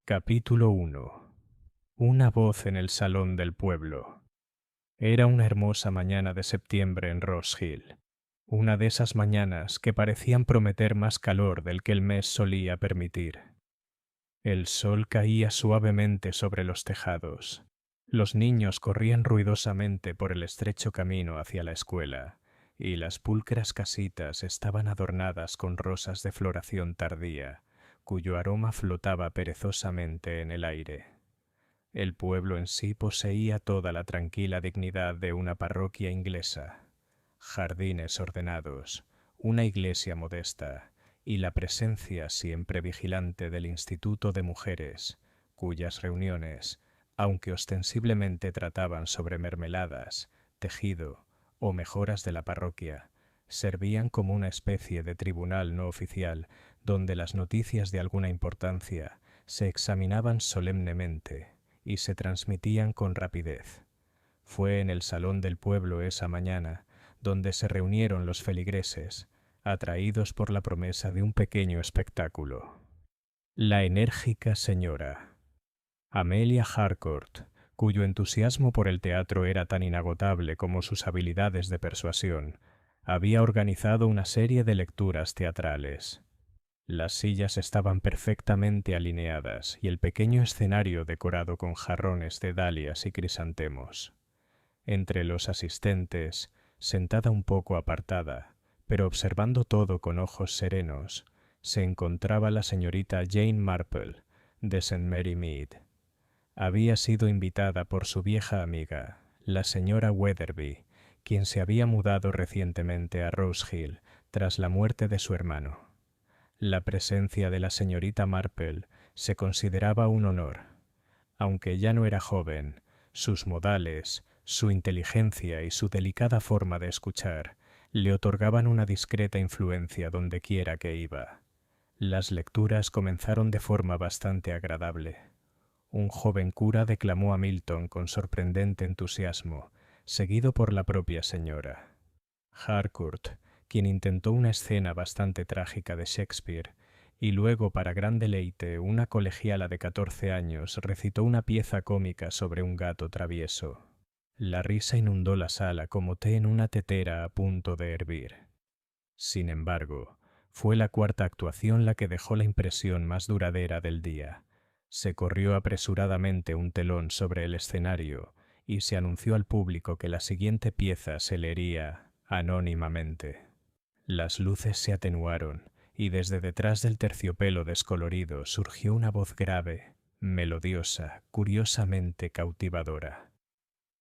Capítulo 1. Una voz en el salón del pueblo. Era una hermosa mañana de septiembre en Rose Hill, una de esas mañanas que parecían prometer más calor del que el mes solía permitir. El sol caía suavemente sobre los tejados. Los niños corrían ruidosamente por el estrecho camino hacia la escuela, y las pulcras casitas estaban adornadas con rosas de floración tardía, cuyo aroma flotaba perezosamente en el aire. El pueblo en sí poseía toda la tranquila dignidad de una parroquia inglesa: jardines ordenados, una iglesia modesta y la presencia siempre vigilante del Instituto de Mujeres, cuyas reuniones, aunque ostensiblemente trataban sobre mermeladas, tejido o mejoras de la parroquia, servían como una especie de tribunal no oficial donde las noticias de alguna importancia se examinaban solemnemente y se transmitían con rapidez. Fue en el salón del pueblo esa mañana donde se reunieron los feligreses, atraídos por la promesa de un pequeño espectáculo. La enérgica señora Amelia Harcourt, cuyo entusiasmo por el teatro era tan inagotable como sus habilidades de persuasión, había organizado una serie de lecturas teatrales. Las sillas estaban perfectamente alineadas y el pequeño escenario decorado con jarrones de dalias y crisantemos. Entre los asistentes, sentada un poco apartada, pero observando todo con ojos serenos, se encontraba la señorita Jane Marple, de St. Mary Mead. Había sido invitada por su vieja amiga, la señora Weatherby, quien se había mudado recientemente a Rose Hill tras la muerte de su hermano. La presencia de la señorita Marple se consideraba un honor. Aunque ya no era joven, sus modales, su inteligencia y su delicada forma de escuchar le otorgaban una discreta influencia donde quiera que iba. Las lecturas comenzaron de forma bastante agradable. Un joven cura declamó a Milton con sorprendente entusiasmo, seguido por la propia señora Harcourt, quien intentó una escena bastante trágica de Shakespeare, y luego, para gran deleite, una colegiala de 14 años recitó una pieza cómica sobre un gato travieso. La risa inundó la sala como té en una tetera a punto de hervir. Sin embargo, fue la cuarta actuación la que dejó la impresión más duradera del día. Se corrió apresuradamente un telón sobre el escenario y se anunció al público que la siguiente pieza se leería anónimamente. Las luces se atenuaron y desde detrás del terciopelo descolorido surgió una voz grave, melodiosa, curiosamente cautivadora.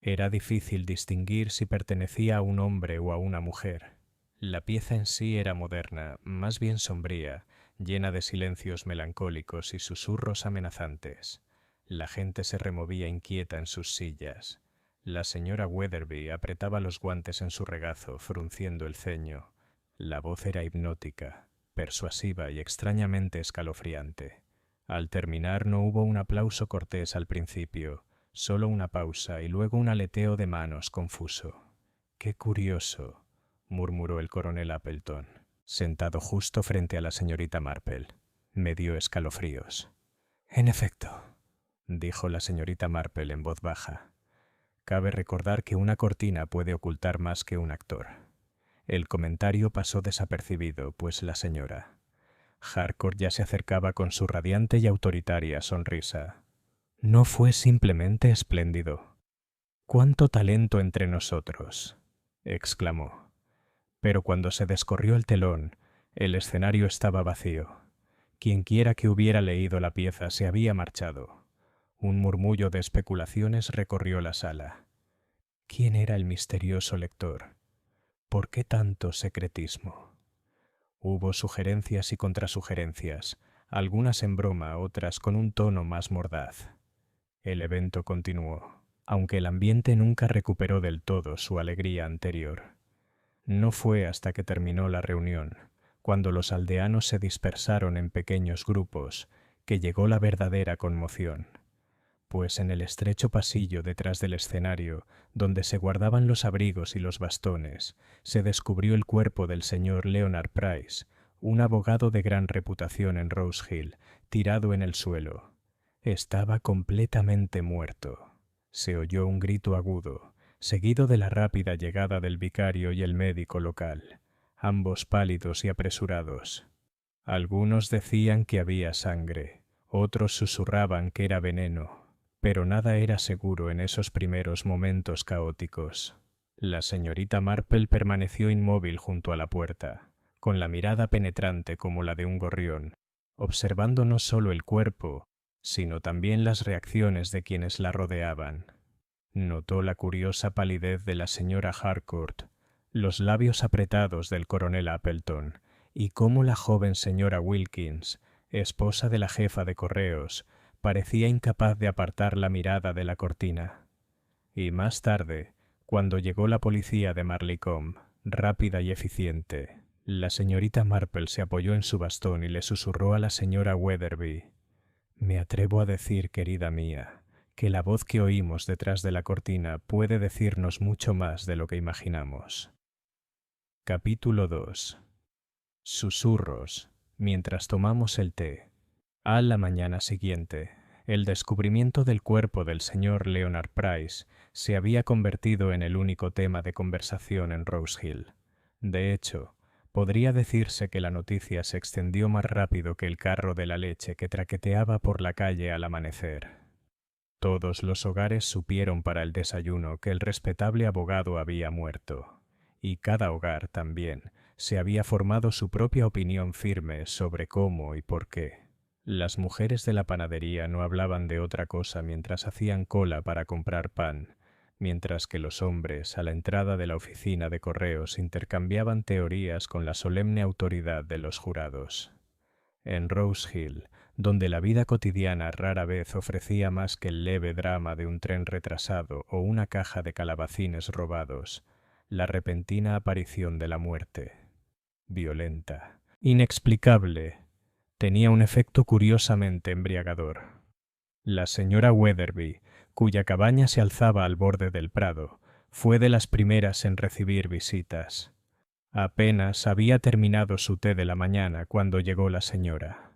Era difícil distinguir si pertenecía a un hombre o a una mujer. La pieza en sí era moderna, más bien sombría, llena de silencios melancólicos y susurros amenazantes. La gente se removía inquieta en sus sillas. La señora Weatherby apretaba los guantes en su regazo, frunciendo el ceño. La voz era hipnótica, persuasiva y extrañamente escalofriante. Al terminar no hubo un aplauso cortés al principio, solo una pausa y luego un aleteo de manos confuso. «¡Qué curioso!», murmuró el coronel Appleton, sentado justo frente a la señorita Marple. Me dio escalofríos. «En efecto», dijo la señorita Marple en voz baja. Cabe recordar que una cortina puede ocultar más que un actor. El comentario pasó desapercibido, pues la señora Harcourt ya se acercaba con su radiante y autoritaria sonrisa. «No fue simplemente espléndido. ¡Cuánto talento entre nosotros!», exclamó. Pero cuando se descorrió el telón, el escenario estaba vacío. Quienquiera que hubiera leído la pieza se había marchado. Un murmullo de especulaciones recorrió la sala. ¿Quién era el misterioso lector? ¿Por qué tanto secretismo? Hubo sugerencias y contrasugerencias, algunas en broma, otras con un tono más mordaz. El evento continuó, aunque el ambiente nunca recuperó del todo su alegría anterior. No fue hasta que terminó la reunión, cuando los aldeanos se dispersaron en pequeños grupos, que llegó la verdadera conmoción. Pues en el estrecho pasillo detrás del escenario, donde se guardaban los abrigos y los bastones, se descubrió el cuerpo del señor Leonard Price, un abogado de gran reputación en Rose Hill, tirado en el suelo. Estaba completamente muerto. Se oyó un grito agudo, seguido de la rápida llegada del vicario y el médico local, ambos pálidos y apresurados. Algunos decían que había sangre, otros susurraban que era veneno, pero nada era seguro en esos primeros momentos caóticos. La señorita Marple permaneció inmóvil junto a la puerta, con la mirada penetrante como la de un gorrión, observando no solo el cuerpo, sino también las reacciones de quienes la rodeaban. Notó la curiosa palidez de la señora Harcourt, los labios apretados del coronel Appleton, y cómo la joven señora Wilkins, esposa de la jefa de correos, parecía incapaz de apartar la mirada de la cortina. Y más tarde, cuando llegó la policía de Marlicombe, rápida y eficiente, la señorita Marple se apoyó en su bastón y le susurró a la señora Weatherby: «Me atrevo a decir, querida mía, que la voz que oímos detrás de la cortina puede decirnos mucho más de lo que imaginamos». Capítulo 2. Susurros, mientras tomamos el té. A la mañana siguiente, el descubrimiento del cuerpo del señor Leonard Price se había convertido en el único tema de conversación en Rose Hill. De hecho, podría decirse que la noticia se extendió más rápido que el carro de la leche que traqueteaba por la calle al amanecer. Todos los hogares supieron para el desayuno que el respetable abogado había muerto, y cada hogar también se había formado su propia opinión firme sobre cómo y por qué. Las mujeres de la panadería no hablaban de otra cosa mientras hacían cola para comprar pan, mientras que los hombres, a la entrada de la oficina de correos, intercambiaban teorías con la solemne autoridad de los jurados. En Rose Hill, donde la vida cotidiana rara vez ofrecía más que el leve drama de un tren retrasado o una caja de calabacines robados, la repentina aparición de la muerte, violenta, inexplicable, tenía un efecto curiosamente embriagador. La señora Weatherby, cuya cabaña se alzaba al borde del prado, fue de las primeras en recibir visitas. Apenas había terminado su té de la mañana cuando llegó la señora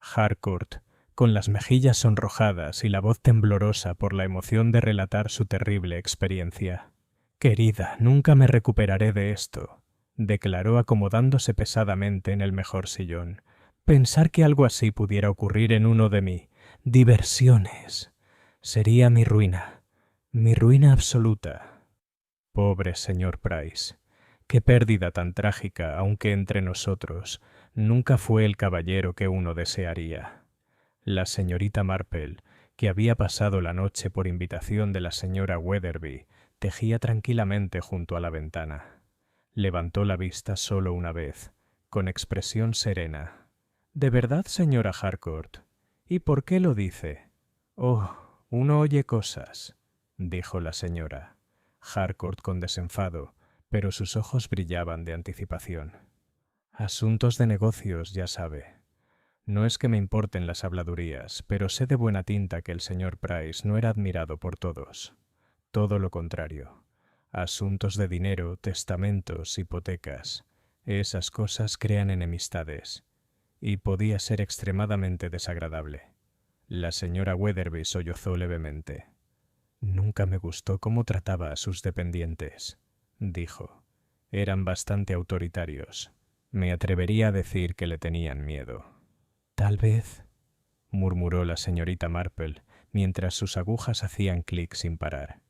Harcourt, con las mejillas sonrojadas y la voz temblorosa por la emoción de relatar su terrible experiencia. «Querida, nunca me recuperaré de esto», declaró acomodándose pesadamente en el mejor sillón. «Pensar que algo así pudiera ocurrir en uno de mis diversiones sería mi ruina absoluta». Pobre señor Price. Qué pérdida tan trágica, aunque entre nosotros nunca fue el caballero que uno desearía. La señorita Marple, que había pasado la noche por invitación de la señora Weatherby, tejía tranquilamente junto a la ventana. Levantó la vista solo una vez, con expresión serena. «¿De verdad, señora Harcourt? ¿Y por qué lo dice?» «Oh, uno oye cosas», dijo la señora Harcourt con desenfado, pero sus ojos brillaban de anticipación. «Asuntos de negocios, ya sabe. No es que me importen las habladurías, pero sé de buena tinta que el señor Price no era admirado por todos. Todo lo contrario. Asuntos de dinero, testamentos, hipotecas, esas cosas crean enemistades, y podía ser extremadamente desagradable». La señora Weatherby sollozó levemente. «Nunca me gustó cómo trataba a sus dependientes», dijo. «Eran bastante autoritarios. Me atrevería a decir que le tenían miedo». «Tal vez», murmuró la señorita Marple, mientras sus agujas hacían clic sin parar.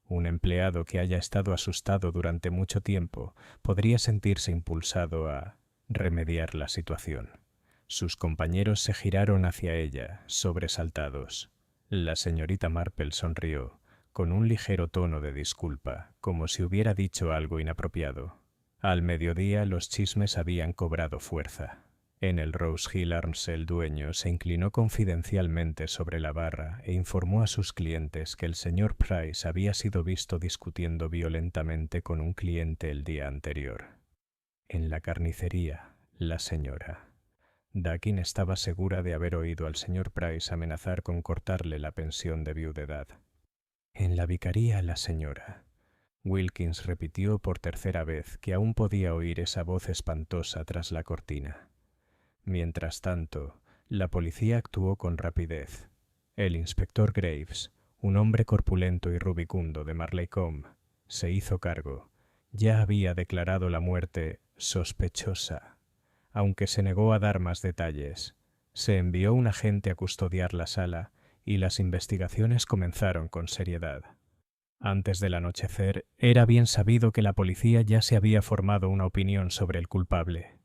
Un empleado que haya estado asustado durante mucho tiempo podría sentirse impulsado a remediar la situación. Sus compañeros se giraron hacia ella, sobresaltados. La señorita Marple sonrió, con un ligero tono de disculpa, como si hubiera dicho algo inapropiado. Al mediodía los chismes habían cobrado fuerza. En el Rose Hill Arms el dueño se inclinó confidencialmente sobre la barra e informó a sus clientes que el señor Price había sido visto discutiendo violentamente con un cliente el día anterior. En la carnicería, la señora Dakin estaba segura de haber oído al señor Price amenazar con cortarle la pensión de viudedad. En la vicaría, la señora Wilkins repitió por tercera vez que aún podía oír esa voz espantosa tras la cortina. Mientras tanto, la policía actuó con rapidez. El inspector Graves, un hombre corpulento y rubicundo de Marleycombe, se hizo cargo. Ya había declarado la muerte sospechosa, aunque se negó a dar más detalles. Se envió un agente a custodiar la sala y las investigaciones comenzaron con seriedad. Antes del anochecer, era bien sabido que la policía ya se había formado una opinión sobre el culpable.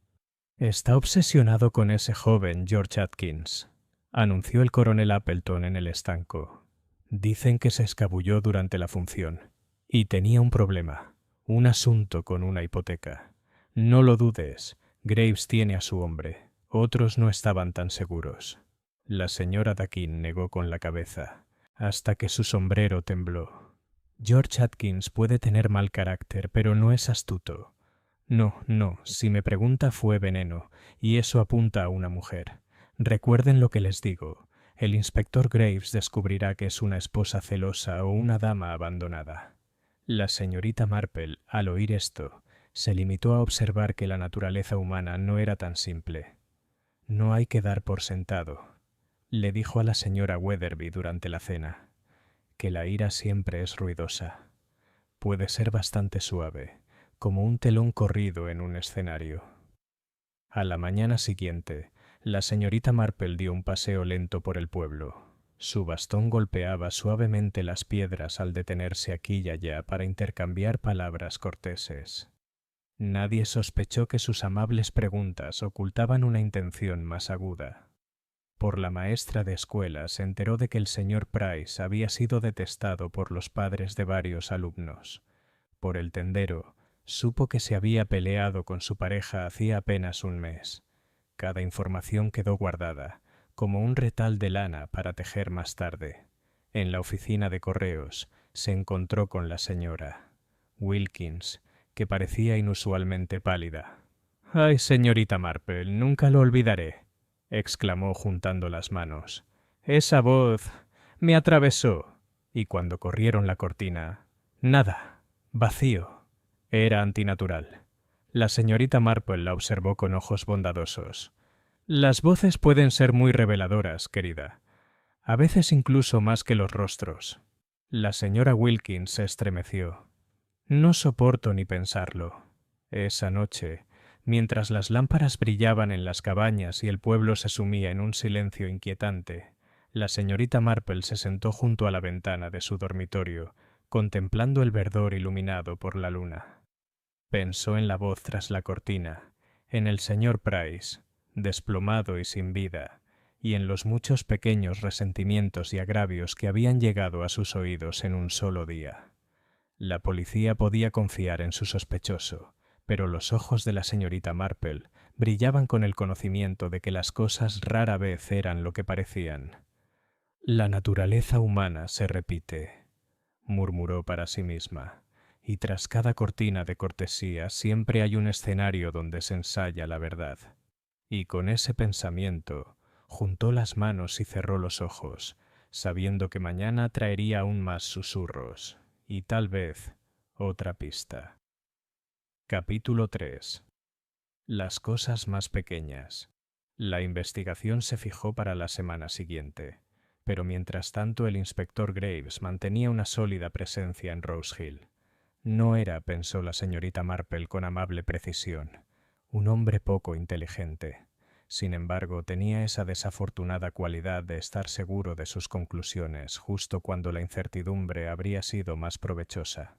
«Está obsesionado con ese joven George Atkins», anunció el coronel Appleton en el estanco. «Dicen que se escabulló durante la función. Y tenía un problema, un asunto con una hipoteca. No lo dudes, Graves tiene a su hombre. Otros no estaban tan seguros». La señora Dakin negó con la cabeza, hasta que su sombrero tembló. «George Atkins puede tener mal carácter, pero no es astuto. No, si me pregunta fue veneno, y eso apunta a una mujer. Recuerden lo que les digo. El inspector Graves descubrirá que es una esposa celosa o una dama abandonada». La señorita Marple, al oír esto, se limitó a observar que la naturaleza humana no era tan simple. «No hay que dar por sentado», le dijo a la señora Weatherby durante la cena, «que la ira siempre es ruidosa. Puede ser bastante suave, como un telón corrido en un escenario». A la mañana siguiente, la señorita Marple dio un paseo lento por el pueblo. Su bastón golpeaba suavemente las piedras al detenerse aquí y allá para intercambiar palabras corteses. Nadie sospechó que sus amables preguntas ocultaban una intención más aguda. Por la maestra de escuela se enteró de que el señor Price había sido detestado por los padres de varios alumnos. Por el tendero, supo que se había peleado con su pareja hacía apenas un mes. Cada información quedó guardada, como un retal de lana para tejer más tarde. En la oficina de correos se encontró con la señora Wilkins, que parecía inusualmente pálida. «Ay, señorita Marple, nunca lo olvidaré», exclamó juntando las manos. «Esa voz me atravesó». Y cuando corrieron la cortina, nada, vacío. Era antinatural. La señorita Marple la observó con ojos bondadosos. «Las voces pueden ser muy reveladoras, querida. A veces incluso más que los rostros». La señora Wilkins se estremeció. «No soporto ni pensarlo». Esa noche, mientras las lámparas brillaban en las cabañas y el pueblo se sumía en un silencio inquietante, la señorita Marple se sentó junto a la ventana de su dormitorio, contemplando el verdor iluminado por la luna. Pensó en la voz tras la cortina, en el señor Price, desplomado y sin vida, y en los muchos pequeños resentimientos y agravios que habían llegado a sus oídos en un solo día. La policía podía confiar en su sospechoso, pero los ojos de la señorita Marple brillaban con el conocimiento de que las cosas rara vez eran lo que parecían. «La naturaleza humana se repite», murmuró para sí misma, «y tras cada cortina de cortesía siempre hay un escenario donde se ensaya la verdad». Y con ese pensamiento juntó las manos y cerró los ojos, sabiendo que mañana traería aún más susurros y tal vez otra pista. Capítulo 3. Las cosas más pequeñas. La investigación se fijó para la semana siguiente, pero mientras tanto el inspector Graves mantenía una sólida presencia en Rose Hill. No era, pensó la señorita Marple con amable precisión, un hombre poco inteligente. Sin embargo, tenía esa desafortunada cualidad de estar seguro de sus conclusiones justo cuando la incertidumbre habría sido más provechosa.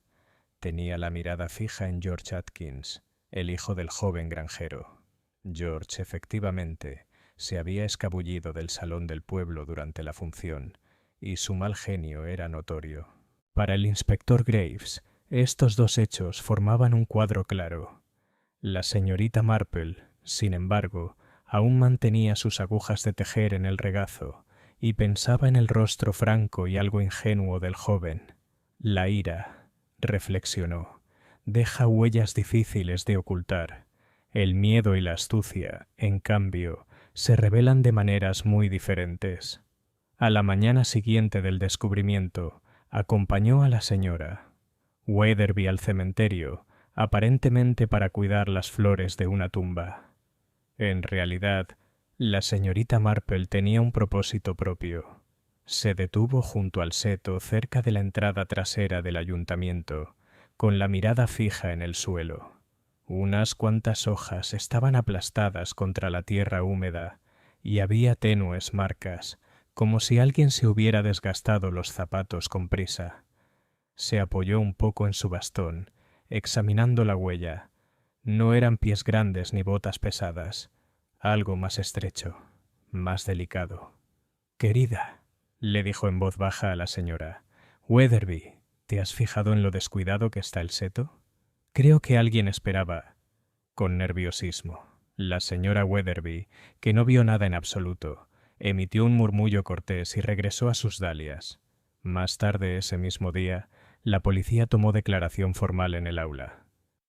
Tenía la mirada fija en George Atkins, el hijo del joven granjero. George, efectivamente, se había escabullido del salón del pueblo durante la función, y su mal genio era notorio. Para el inspector Graves, estos dos hechos formaban un cuadro claro. La señorita Marple, sin embargo, aún mantenía sus agujas de tejer en el regazo y pensaba en el rostro franco y algo ingenuo del joven. La ira, reflexionó, deja huellas difíciles de ocultar. El miedo y la astucia, en cambio, se revelan de maneras muy diferentes. A la mañana siguiente del descubrimiento, acompañó a la señora Weatherby al cementerio, aparentemente para cuidar las flores de una tumba. En realidad, la señorita Marple tenía un propósito propio. Se detuvo junto al seto cerca de la entrada trasera del ayuntamiento, con la mirada fija en el suelo. Unas cuantas hojas estaban aplastadas contra la tierra húmeda y había tenues marcas, como si alguien se hubiera desgastado los zapatos con prisa. Se apoyó un poco en su bastón, examinando la huella. No eran pies grandes ni botas pesadas, algo más estrecho, más delicado. «Querida», le dijo en voz baja a la señora, «Weatherby, ¿te has fijado en lo descuidado que está el seto? Creo que alguien esperaba». Con nerviosismo, la señora Weatherby, que no vio nada en absoluto, emitió un murmullo cortés y regresó a sus dalias. Más tarde ese mismo día, la policía tomó declaración formal en el aula.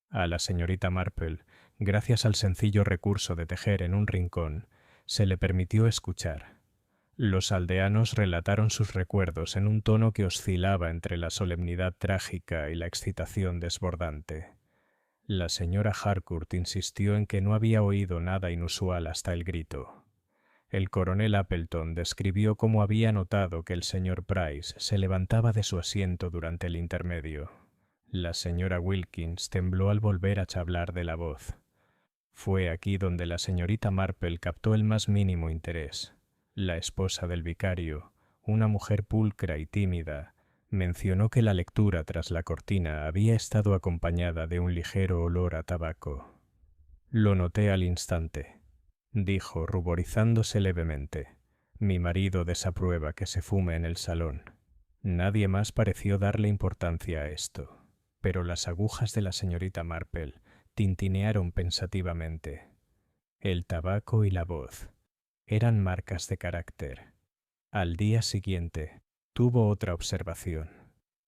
A la señorita Marple, gracias al sencillo recurso de tejer en un rincón, se le permitió escuchar. Los aldeanos relataron sus recuerdos en un tono que oscilaba entre la solemnidad trágica y la excitación desbordante. La señora Harcourt insistió en que no había oído nada inusual hasta el grito. El coronel Appleton describió cómo había notado que el señor Price se levantaba de su asiento durante el intermedio. La señora Wilkins tembló al volver a hablar de la voz. Fue aquí donde la señorita Marple captó el más mínimo interés. La esposa del vicario, una mujer pulcra y tímida, mencionó que la lectura tras la cortina había estado acompañada de un ligero olor a tabaco. «Lo noté al instante», dijo, ruborizándose levemente. «Mi marido desaprueba que se fume en el salón». Nadie más pareció darle importancia a esto, pero las agujas de la señorita Marple tintinearon pensativamente. El tabaco y la voz eran marcas de carácter. Al día siguiente, tuvo otra observación.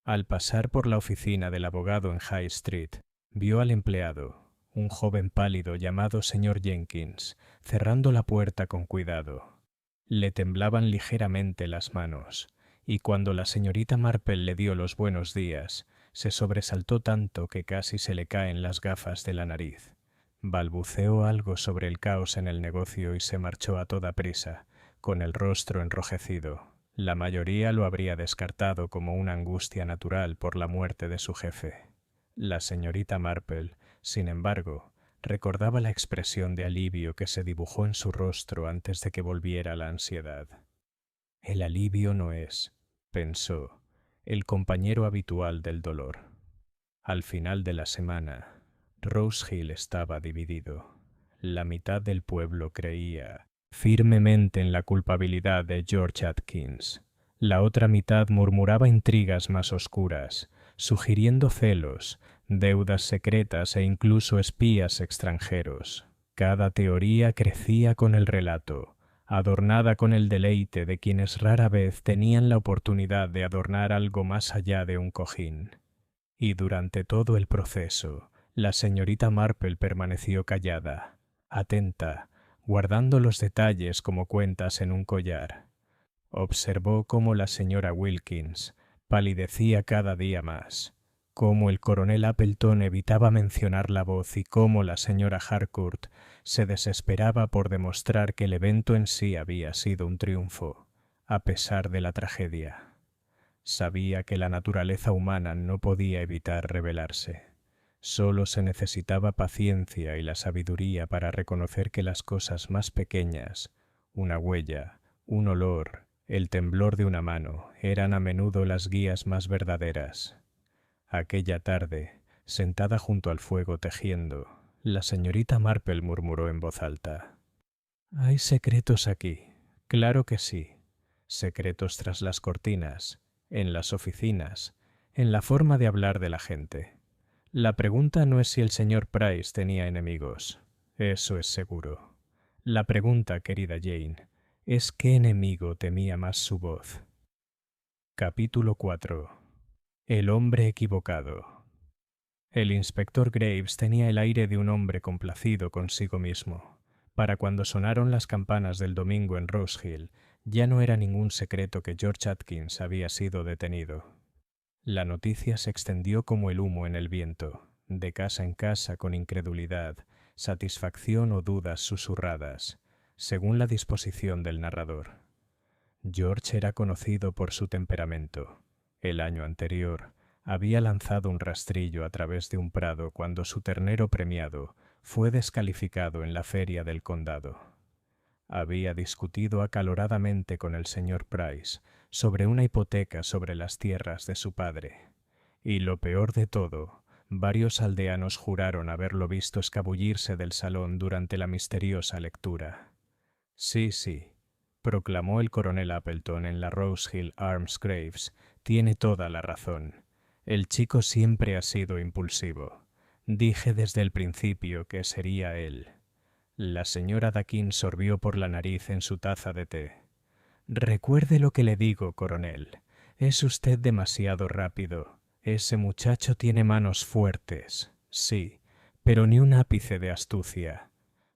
Al pasar por la oficina del abogado en High Street, vio al empleado, un joven pálido llamado señor Jenkins, cerrando la puerta con cuidado. Le temblaban ligeramente las manos, y cuando la señorita Marple le dio los buenos días, se sobresaltó tanto que casi se le caen las gafas de la nariz. Balbuceó algo sobre el caos en el negocio y se marchó a toda prisa, con el rostro enrojecido. La mayoría lo habría descartado como una angustia natural por la muerte de su jefe. La señorita Marple, sin embargo, recordaba la expresión de alivio que se dibujó en su rostro antes de que volviera la ansiedad. El alivio no es, pensó, el compañero habitual del dolor. Al final de la semana, Rose Hill estaba dividido. La mitad del pueblo creía firmemente en la culpabilidad de George Atkins. La otra mitad murmuraba intrigas más oscuras, sugiriendo celos, deudas secretas e incluso espías extranjeros. Cada teoría crecía con el relato, adornada con el deleite de quienes rara vez tenían la oportunidad de adornar algo más allá de un cojín. Y durante todo el proceso, la señorita Marple permaneció callada, atenta, guardando los detalles como cuentas en un collar. Observó cómo la señora Wilkins palidecía cada día más, cómo el coronel Appleton evitaba mencionar la voz y cómo la señora Harcourt se desesperaba por demostrar que el evento en sí había sido un triunfo, a pesar de la tragedia. Sabía que la naturaleza humana no podía evitar rebelarse. Solo se necesitaba paciencia y la sabiduría para reconocer que las cosas más pequeñas, una huella, un olor, el temblor de una mano, eran a menudo las guías más verdaderas. Aquella tarde, sentada junto al fuego tejiendo, la señorita Marple murmuró en voz alta: «Hay secretos aquí, claro que sí. Secretos tras las cortinas, en las oficinas, en la forma de hablar de la gente. La pregunta no es si el señor Price tenía enemigos, eso es seguro. La pregunta, querida Jane, es qué enemigo temía más su voz». Capítulo 4. El hombre equivocado. El inspector Graves tenía el aire de un hombre complacido consigo mismo. Para cuando sonaron las campanas del domingo en Rose Hill, ya no era ningún secreto que George Atkins había sido detenido. La noticia se extendió como el humo en el viento, de casa en casa con incredulidad, satisfacción o dudas susurradas, según la disposición del narrador. George era conocido por su temperamento. El año anterior había lanzado un rastrillo a través de un prado cuando su ternero premiado fue descalificado en la feria del condado. Había discutido acaloradamente con el señor Price sobre una hipoteca sobre las tierras de su padre. Y lo peor de todo, varios aldeanos juraron haberlo visto escabullirse del salón durante la misteriosa lectura. Sí, sí, proclamó el coronel Appleton en la Rose Hill Arms Graves, tiene toda la razón. El chico siempre ha sido impulsivo. Dije desde el principio que sería él. La señora Dakin sorbió por la nariz en su taza de té. Recuerde lo que le digo, coronel. Es usted demasiado rápido. Ese muchacho tiene manos fuertes, sí, pero ni un ápice de astucia.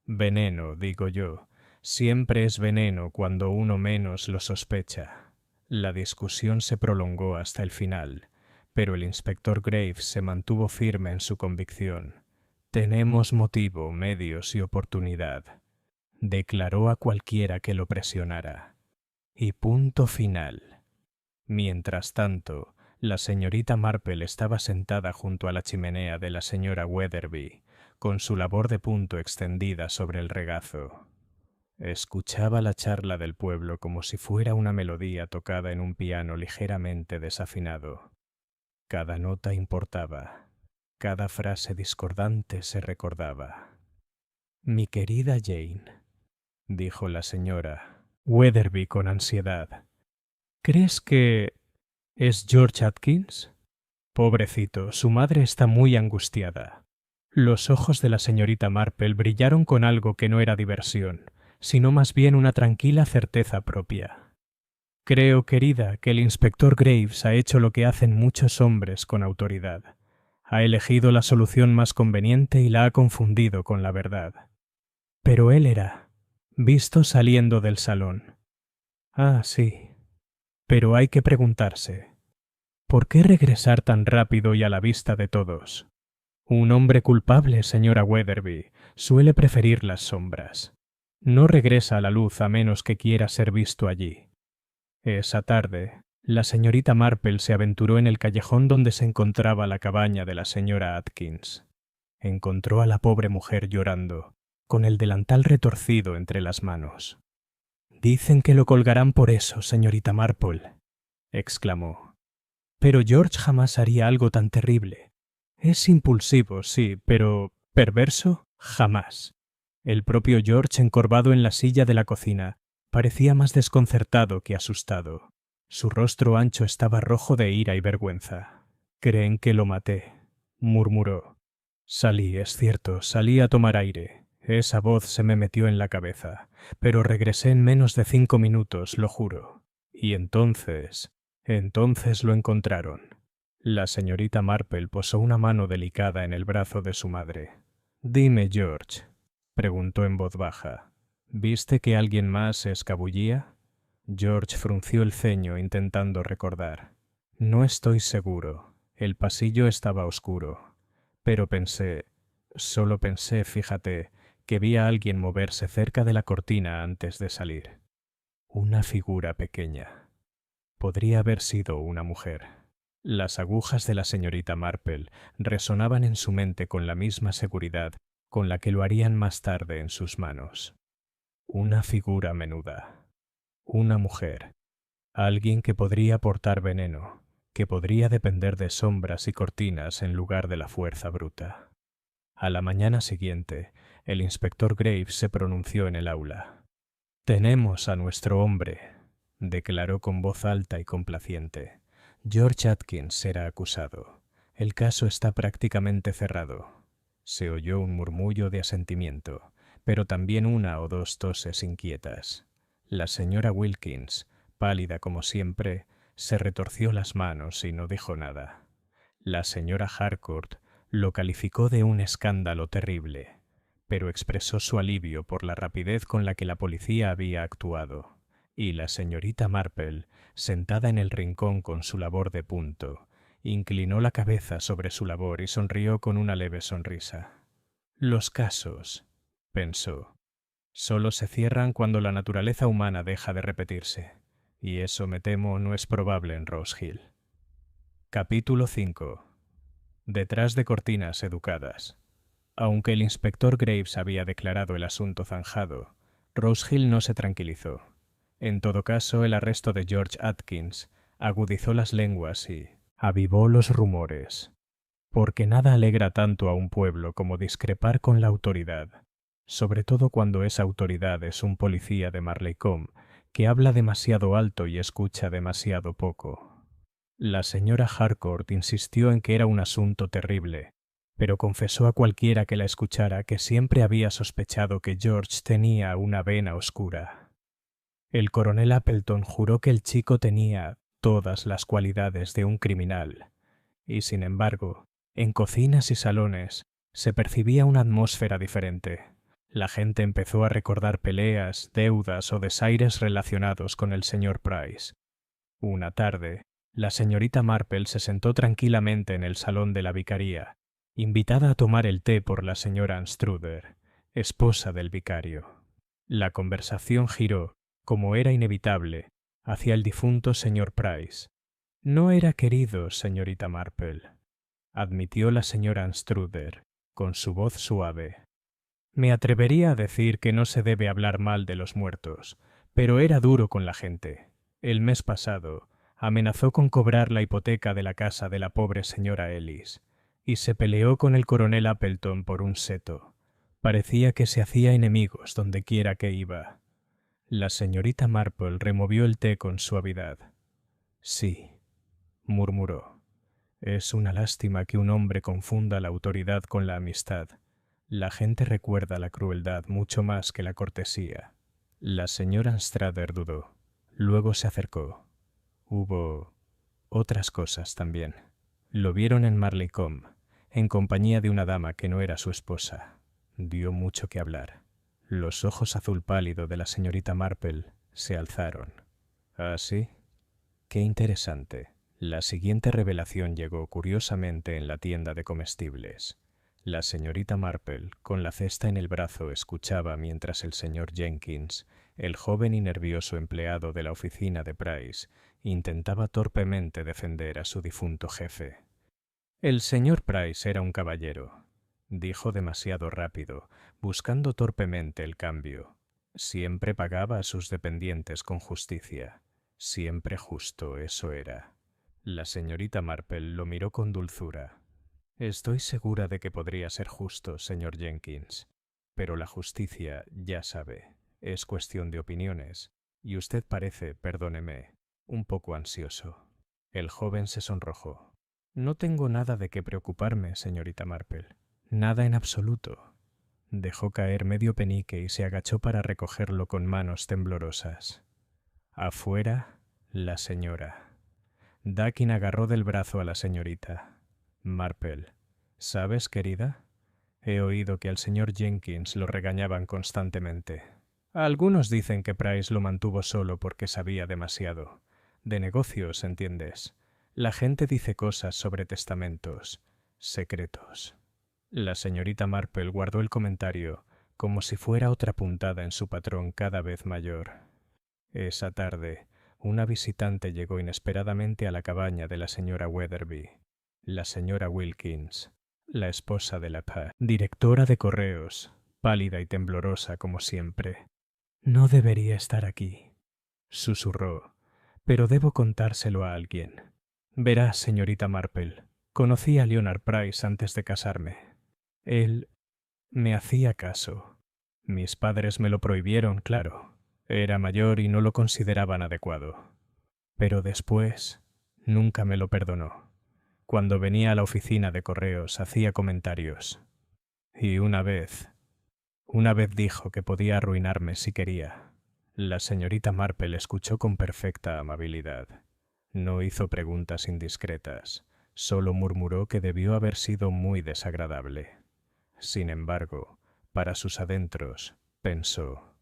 Veneno, digo yo. Siempre es veneno cuando uno menos lo sospecha. La discusión se prolongó hasta el final, pero el inspector Graves se mantuvo firme en su convicción. Tenemos motivo, medios y oportunidad. Declaró a cualquiera que lo presionara. Y punto final. Mientras tanto, la señorita Marple estaba sentada junto a la chimenea de la señora Weatherby, con su labor de punto extendida sobre el regazo. Escuchaba la charla del pueblo como si fuera una melodía tocada en un piano ligeramente desafinado. Cada nota importaba, cada frase discordante se recordaba. Mi querida Jane, dijo la señora Weatherby con ansiedad, ¿crees que es George Atkins? Pobrecito, su madre está muy angustiada. Los ojos de la señorita Marple brillaron con algo que no era diversión, sino más bien una tranquila certeza propia. Creo, querida, que el inspector Graves ha hecho lo que hacen muchos hombres con autoridad. Ha elegido la solución más conveniente y la ha confundido con la verdad. Pero él era visto saliendo del salón. Ah, sí. Pero hay que preguntarse, ¿por qué regresar tan rápido y a la vista de todos? Un hombre culpable, señora Weatherby, suele preferir las sombras. No regresa a la luz a menos que quiera ser visto allí. Esa tarde, la señorita Marple se aventuró en el callejón donde se encontraba la cabaña de la señora Atkins. Encontró a la pobre mujer llorando, con el delantal retorcido entre las manos. Dicen que lo colgarán por eso, señorita Marple, exclamó. Pero George jamás haría algo tan terrible. Es impulsivo, sí, pero perverso, jamás. El propio George, encorvado en la silla de la cocina, parecía más desconcertado que asustado. Su rostro ancho estaba rojo de ira y vergüenza. Creen que lo maté, murmuró. Salí, es cierto, salí a tomar aire. Esa voz se me metió en la cabeza, pero regresé en menos de 5 minutos, lo juro. Y entonces lo encontraron. La señorita Marple posó una mano delicada en el brazo de su madre. Dime, George, preguntó en voz baja, ¿viste que alguien más se escabullía? George frunció el ceño intentando recordar. No estoy seguro. El pasillo estaba oscuro. Pero solo pensé, fíjate, que vi a alguien moverse cerca de la cortina antes de salir. Una figura pequeña. Podría haber sido una mujer. Las agujas de la señorita Marple resonaban en su mente con la misma seguridad con la que lo harían más tarde en sus manos. Una figura menuda. Una mujer. Alguien que podría portar veneno, que podría depender de sombras y cortinas en lugar de la fuerza bruta. A la mañana siguiente, el inspector Graves se pronunció en el aula. «Tenemos a nuestro hombre», declaró con voz alta y complaciente. «George Atkins será acusado. El caso está prácticamente cerrado». Se oyó un murmullo de asentimiento, pero también una o dos toses inquietas. La señora Wilkins, pálida como siempre, se retorció las manos y no dijo nada. La señora Harcourt lo calificó de un escándalo terrible, pero expresó su alivio por la rapidez con la que la policía había actuado, y la señorita Marple, sentada en el rincón con su labor de punto, inclinó la cabeza sobre su labor y sonrió con una leve sonrisa. Los casos, pensó, solo se cierran cuando la naturaleza humana deja de repetirse. y eso me temo no es probable en Rose Hill. Capítulo 5. Detrás de cortinas educadas. Aunque el inspector Graves había declarado el asunto zanjado, Rose Hill no se tranquilizó. En todo caso, el arresto de George Atkins agudizó las lenguas y avivó los rumores, porque nada alegra tanto a un pueblo como discrepar con la autoridad, sobre todo cuando esa autoridad es un policía de Marleycombe que habla demasiado alto y escucha demasiado poco. La señora Harcourt insistió en que era un asunto terrible, pero confesó a cualquiera que la escuchara que siempre había sospechado que George tenía una vena oscura. El coronel Appleton juró que el chico tenía todas las cualidades de un criminal, y sin embargo, en cocinas y salones se percibía una atmósfera diferente. La gente empezó a recordar peleas, deudas o desaires relacionados con el señor Price. Una tarde, la señorita Marple se sentó tranquilamente en el salón de la vicaría, invitada a tomar el té por la señora Anstruther, esposa del vicario. La conversación giró, como era inevitable, hacia el difunto señor Price. No era querido, señorita Marple, admitió la señora Anstruther, con su voz suave. Me atrevería a decir que no se debe hablar mal de los muertos, pero era duro con la gente. El mes pasado amenazó con cobrar la hipoteca de la casa de la pobre señora Ellis, y se peleó con el coronel Appleton por un seto. Parecía que se hacía enemigos donde quiera que iba. La señorita Marple removió el té con suavidad. Sí, murmuró. Es una lástima que un hombre confunda la autoridad con la amistad. La gente recuerda la crueldad mucho más que la cortesía. La señora Anstruther dudó. Luego se acercó. Hubo otras cosas también. Lo vieron en Marleycombe, en compañía de una dama que no era su esposa. Dio mucho que hablar. Los ojos azul pálido de la señorita Marple se alzaron. ¿Ah, sí? Qué interesante. La siguiente revelación llegó curiosamente en la tienda de comestibles. La señorita Marple, con la cesta en el brazo, escuchaba mientras el señor Jenkins, el joven y nervioso empleado de la oficina de Price, intentaba torpemente defender a su difunto jefe. El señor Price era un caballero, dijo demasiado rápido, buscando torpemente el cambio. Siempre pagaba a sus dependientes con justicia. Siempre justo, eso era. La señorita Marple lo miró con dulzura. Estoy segura de que podría ser justo, señor Jenkins, pero la justicia, ya sabe, es cuestión de opiniones, y usted parece, perdóneme, un poco ansioso. El joven se sonrojó. No tengo nada de qué preocuparme, señorita Marple. Nada en absoluto. Dejó caer medio penique y se agachó para recogerlo con manos temblorosas. Afuera, la señora. Dakin agarró del brazo a la señorita. Marple, ¿sabes, querida? He oído que al señor Jenkins lo regañaban constantemente. Algunos dicen que Price lo mantuvo solo porque sabía demasiado. De negocios, ¿entiendes? La gente dice cosas sobre testamentos, secretos. La señorita Marple guardó el comentario como si fuera otra puntada en su patrón cada vez mayor. Esa tarde, una visitante llegó inesperadamente a la cabaña de la señora Weatherby, la señora Wilkins, la esposa de la directora de correos, pálida y temblorosa como siempre. No debería estar aquí, susurró, pero debo contárselo a alguien. Verá, señorita Marple, conocí a Leonard Price antes de casarme. Él me hacía caso. Mis padres me lo prohibieron, claro. Era mayor y no lo consideraban adecuado. Pero después nunca me lo perdonó. Cuando venía a la oficina de correos hacía comentarios. Y una vez dijo que podía arruinarme si quería. La señorita Marple escuchó con perfecta amabilidad. No hizo preguntas indiscretas, solo murmuró que debió haber sido muy desagradable. Sin embargo, para sus adentros, pensó: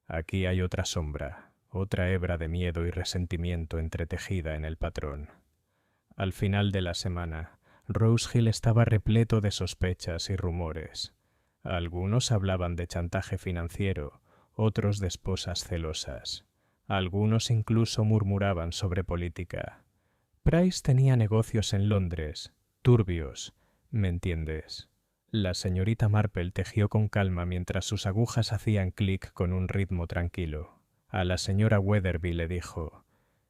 aquí hay otra sombra, otra hebra de miedo y resentimiento entretejida en el patrón. Al final de la semana, Rose Hill estaba repleto de sospechas y rumores. Algunos hablaban de chantaje financiero, otros de esposas celosas. Algunos incluso murmuraban sobre política. Price tenía negocios en Londres, turbios, ¿me entiendes? La señorita Marple tejió con calma mientras sus agujas hacían clic con un ritmo tranquilo. A la señora Weatherby le dijo: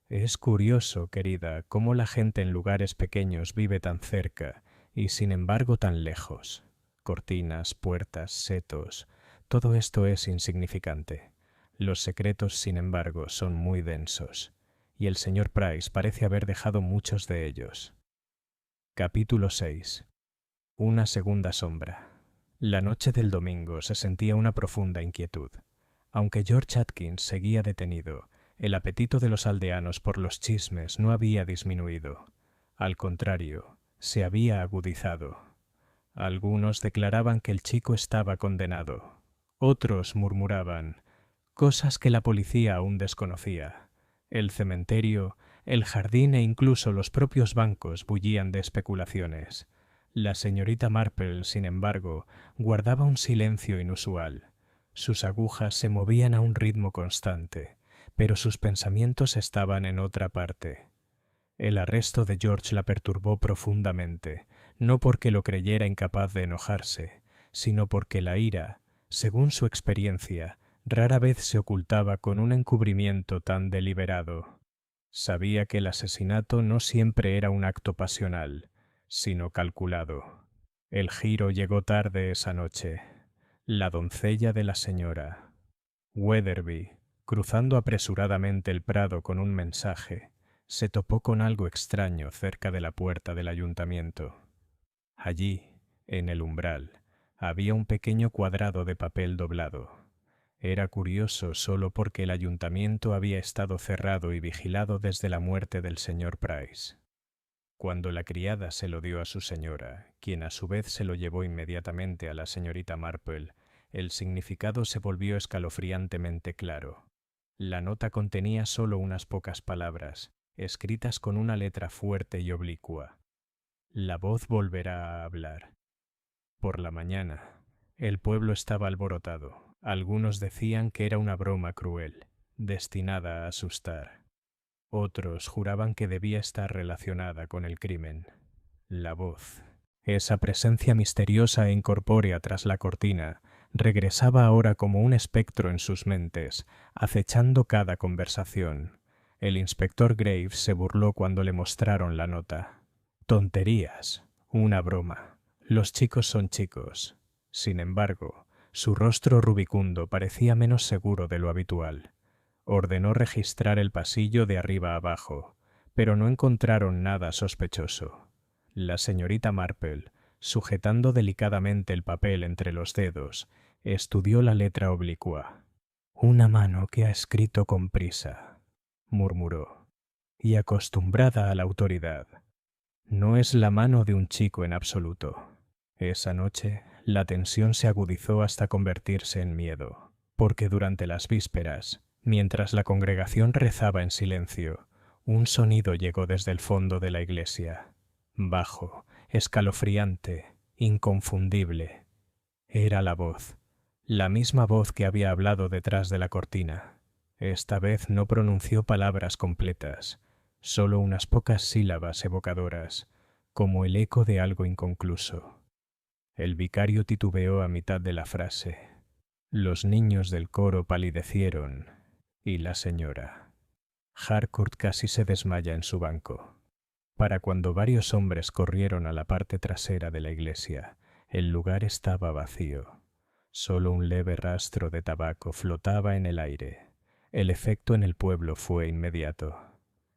«Es curioso, querida, cómo la gente en lugares pequeños vive tan cerca y sin embargo tan lejos. Cortinas, puertas, setos, todo esto es insignificante. Los secretos, sin embargo, son muy densos, y el señor Price parece haber dejado muchos de ellos». Capítulo 6. Una segunda sombra. La noche del domingo se sentía una profunda inquietud. Aunque George Atkins seguía detenido, el apetito de los aldeanos por los chismes no había disminuido. Al contrario, se había agudizado. Algunos declaraban que el chico estaba condenado. Otros murmuraban cosas que la policía aún desconocía. El cementerio, el jardín e incluso los propios bancos bullían de especulaciones. La señorita Marple, sin embargo, guardaba un silencio inusual. Sus agujas se movían a un ritmo constante, pero sus pensamientos estaban en otra parte. El arresto de George la perturbó profundamente, no porque lo creyera incapaz de enojarse, sino porque la ira, según su experiencia, rara vez se ocultaba con un encubrimiento tan deliberado. Sabía que el asesinato no siempre era un acto pasional, sino calculado. El giro llegó tarde esa noche. La doncella de la señora Weatherby, cruzando apresuradamente el prado con un mensaje, se topó con algo extraño cerca de la puerta del ayuntamiento. Allí, en el umbral, había un pequeño cuadrado de papel doblado. Era curioso solo porque el ayuntamiento había estado cerrado y vigilado desde la muerte del señor Price. Cuando la criada se lo dio a su señora, quien a su vez se lo llevó inmediatamente a la señorita Marple, el significado se volvió escalofriantemente claro. La nota contenía solo unas pocas palabras, escritas con una letra fuerte y oblicua. La voz volverá a hablar. Por la mañana, el pueblo estaba alborotado. Algunos decían que era una broma cruel, destinada a asustar. Otros juraban que debía estar relacionada con el crimen. La voz, esa presencia misteriosa e incorpórea tras la cortina, regresaba ahora como un espectro en sus mentes, acechando cada conversación. El inspector Graves se burló cuando le mostraron la nota. Tonterías, una broma. Los chicos son chicos. Sin embargo, su rostro rubicundo parecía menos seguro de lo habitual. Ordenó registrar el pasillo de arriba a abajo, pero no encontraron nada sospechoso. La señorita Marple, sujetando delicadamente el papel entre los dedos, estudió la letra oblicua. «Una mano que ha escrito con prisa», murmuró, «y acostumbrada a la autoridad. No es la mano de un chico en absoluto». Esa noche, la tensión se agudizó hasta convertirse en miedo, porque durante las vísperas, mientras la congregación rezaba en silencio, un sonido llegó desde el fondo de la iglesia. Bajo, escalofriante, inconfundible. Era la misma voz que había hablado detrás de la cortina. Esta vez no pronunció palabras completas, solo unas pocas sílabas evocadoras, como el eco de algo inconcluso. El vicario titubeó a mitad de la frase. Los niños del coro palidecieron, y la señora. Harcourt casi se desmaya en su banco. Para cuando varios hombres corrieron a la parte trasera de la iglesia, el lugar estaba vacío. Solo un leve rastro de tabaco flotaba en el aire. El efecto en el pueblo fue inmediato.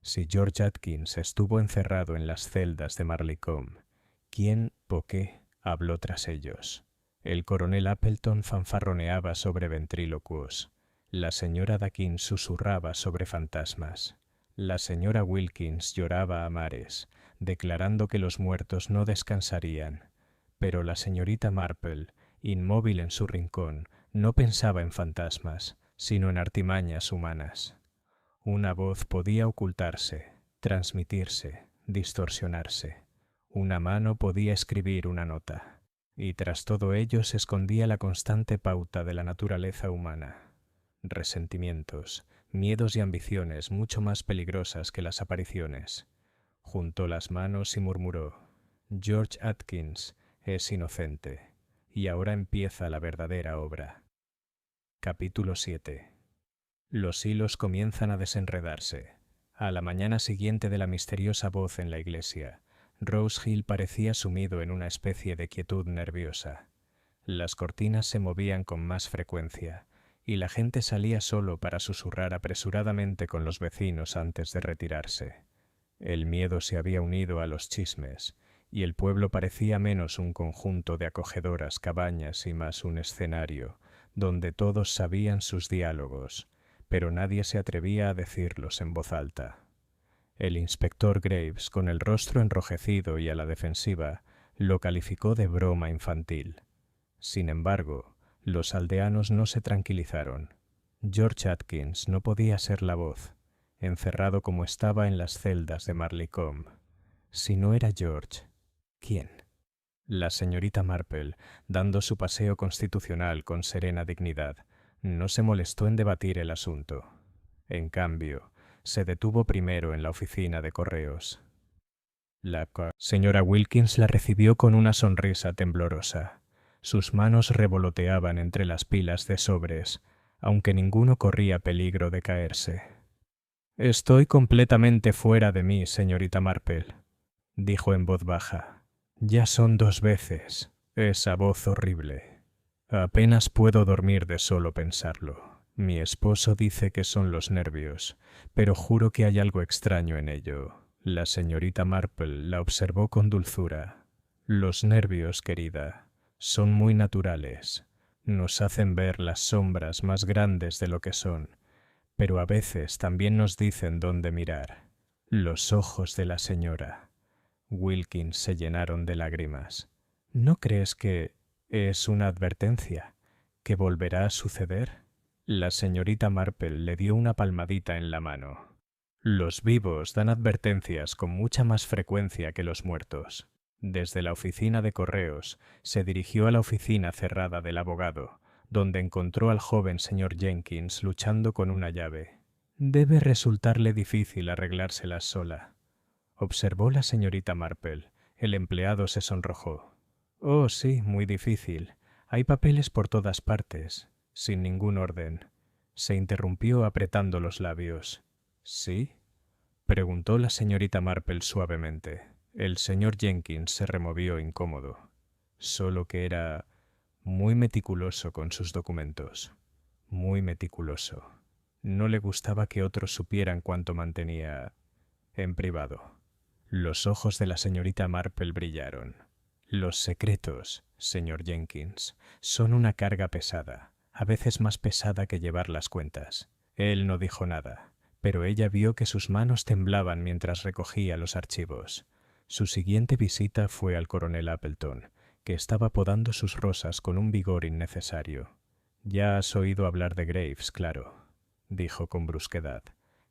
Si George Atkins estuvo encerrado en las celdas de Marleycombe, ¿quién o qué habló tras ellos? El coronel Appleton fanfarroneaba sobre ventrílocuos. La señora Dakin susurraba sobre fantasmas. La señora Wilkins lloraba a mares, declarando que los muertos no descansarían. Pero la señorita Marple, inmóvil en su rincón, no pensaba en fantasmas, sino en artimañas humanas. Una voz podía ocultarse, transmitirse, distorsionarse. Una mano podía escribir una nota. Y tras todo ello se escondía la constante pauta de la naturaleza humana. Resentimientos, miedos y ambiciones mucho más peligrosas que las apariciones. Juntó las manos y murmuró: George Atkins es inocente, y ahora empieza la verdadera obra. Capítulo 7. Los hilos comienzan a desenredarse. A la mañana siguiente de la misteriosa voz en la iglesia, Rose Hill parecía sumido en una especie de quietud nerviosa. Las cortinas se movían con más frecuencia, y la gente salía solo para susurrar apresuradamente con los vecinos antes de retirarse. El miedo se había unido a los chismes, y el pueblo parecía menos un conjunto de acogedoras cabañas y más un escenario, donde todos sabían sus diálogos, pero nadie se atrevía a decirlos en voz alta. El inspector Graves, con el rostro enrojecido y a la defensiva, lo calificó de broma infantil. Sin embargo, los aldeanos no se tranquilizaron. George Atkins no podía ser la voz, encerrado como estaba en las celdas de Marleycombe. Si no era George, ¿quién? La señorita Marple, dando su paseo constitucional con serena dignidad, no se molestó en debatir el asunto. En cambio, se detuvo primero en la oficina de correos. La señora Wilkins la recibió con una sonrisa temblorosa. Sus manos revoloteaban entre las pilas de sobres, aunque ninguno corría peligro de caerse. «Estoy completamente fuera de mí, señorita Marple», dijo en voz baja. «Ya son 2 veces. Esa voz horrible. Apenas puedo dormir de solo pensarlo. Mi esposo dice que son los nervios, pero juro que hay algo extraño en ello». La señorita Marple la observó con dulzura. «Los nervios, querida, son muy naturales. Nos hacen ver las sombras más grandes de lo que son, pero a veces también nos dicen dónde mirar». Los ojos de la señora Wilkins se llenaron de lágrimas. «¿No crees que es una advertencia? ¿Que volverá a suceder?» La señorita Marple le dio una palmadita en la mano. «Los vivos dan advertencias con mucha más frecuencia que los muertos». Desde la oficina de correos se dirigió a la oficina cerrada del abogado, donde encontró al joven señor Jenkins luchando con una llave. «Debe resultarle difícil arreglárselas sola», observó la señorita Marple. El empleado se sonrojó. «Oh, sí, muy difícil. Hay papeles por todas partes, sin ningún orden». Se interrumpió apretando los labios. «¿Sí?», preguntó la señorita Marple suavemente. El señor Jenkins se removió incómodo. Solo que era muy meticuloso con sus documentos. Muy meticuloso. No le gustaba que otros supieran cuánto mantenía en privado. Los ojos de la señorita Marple brillaron. «Los secretos, señor Jenkins, son una carga pesada, a veces más pesada que llevar las cuentas». Él no dijo nada, pero ella vio que sus manos temblaban mientras recogía los archivos. Su siguiente visita fue al coronel Appleton, que estaba podando sus rosas con un vigor innecesario. «Ya has oído hablar de Graves, claro», dijo con brusquedad.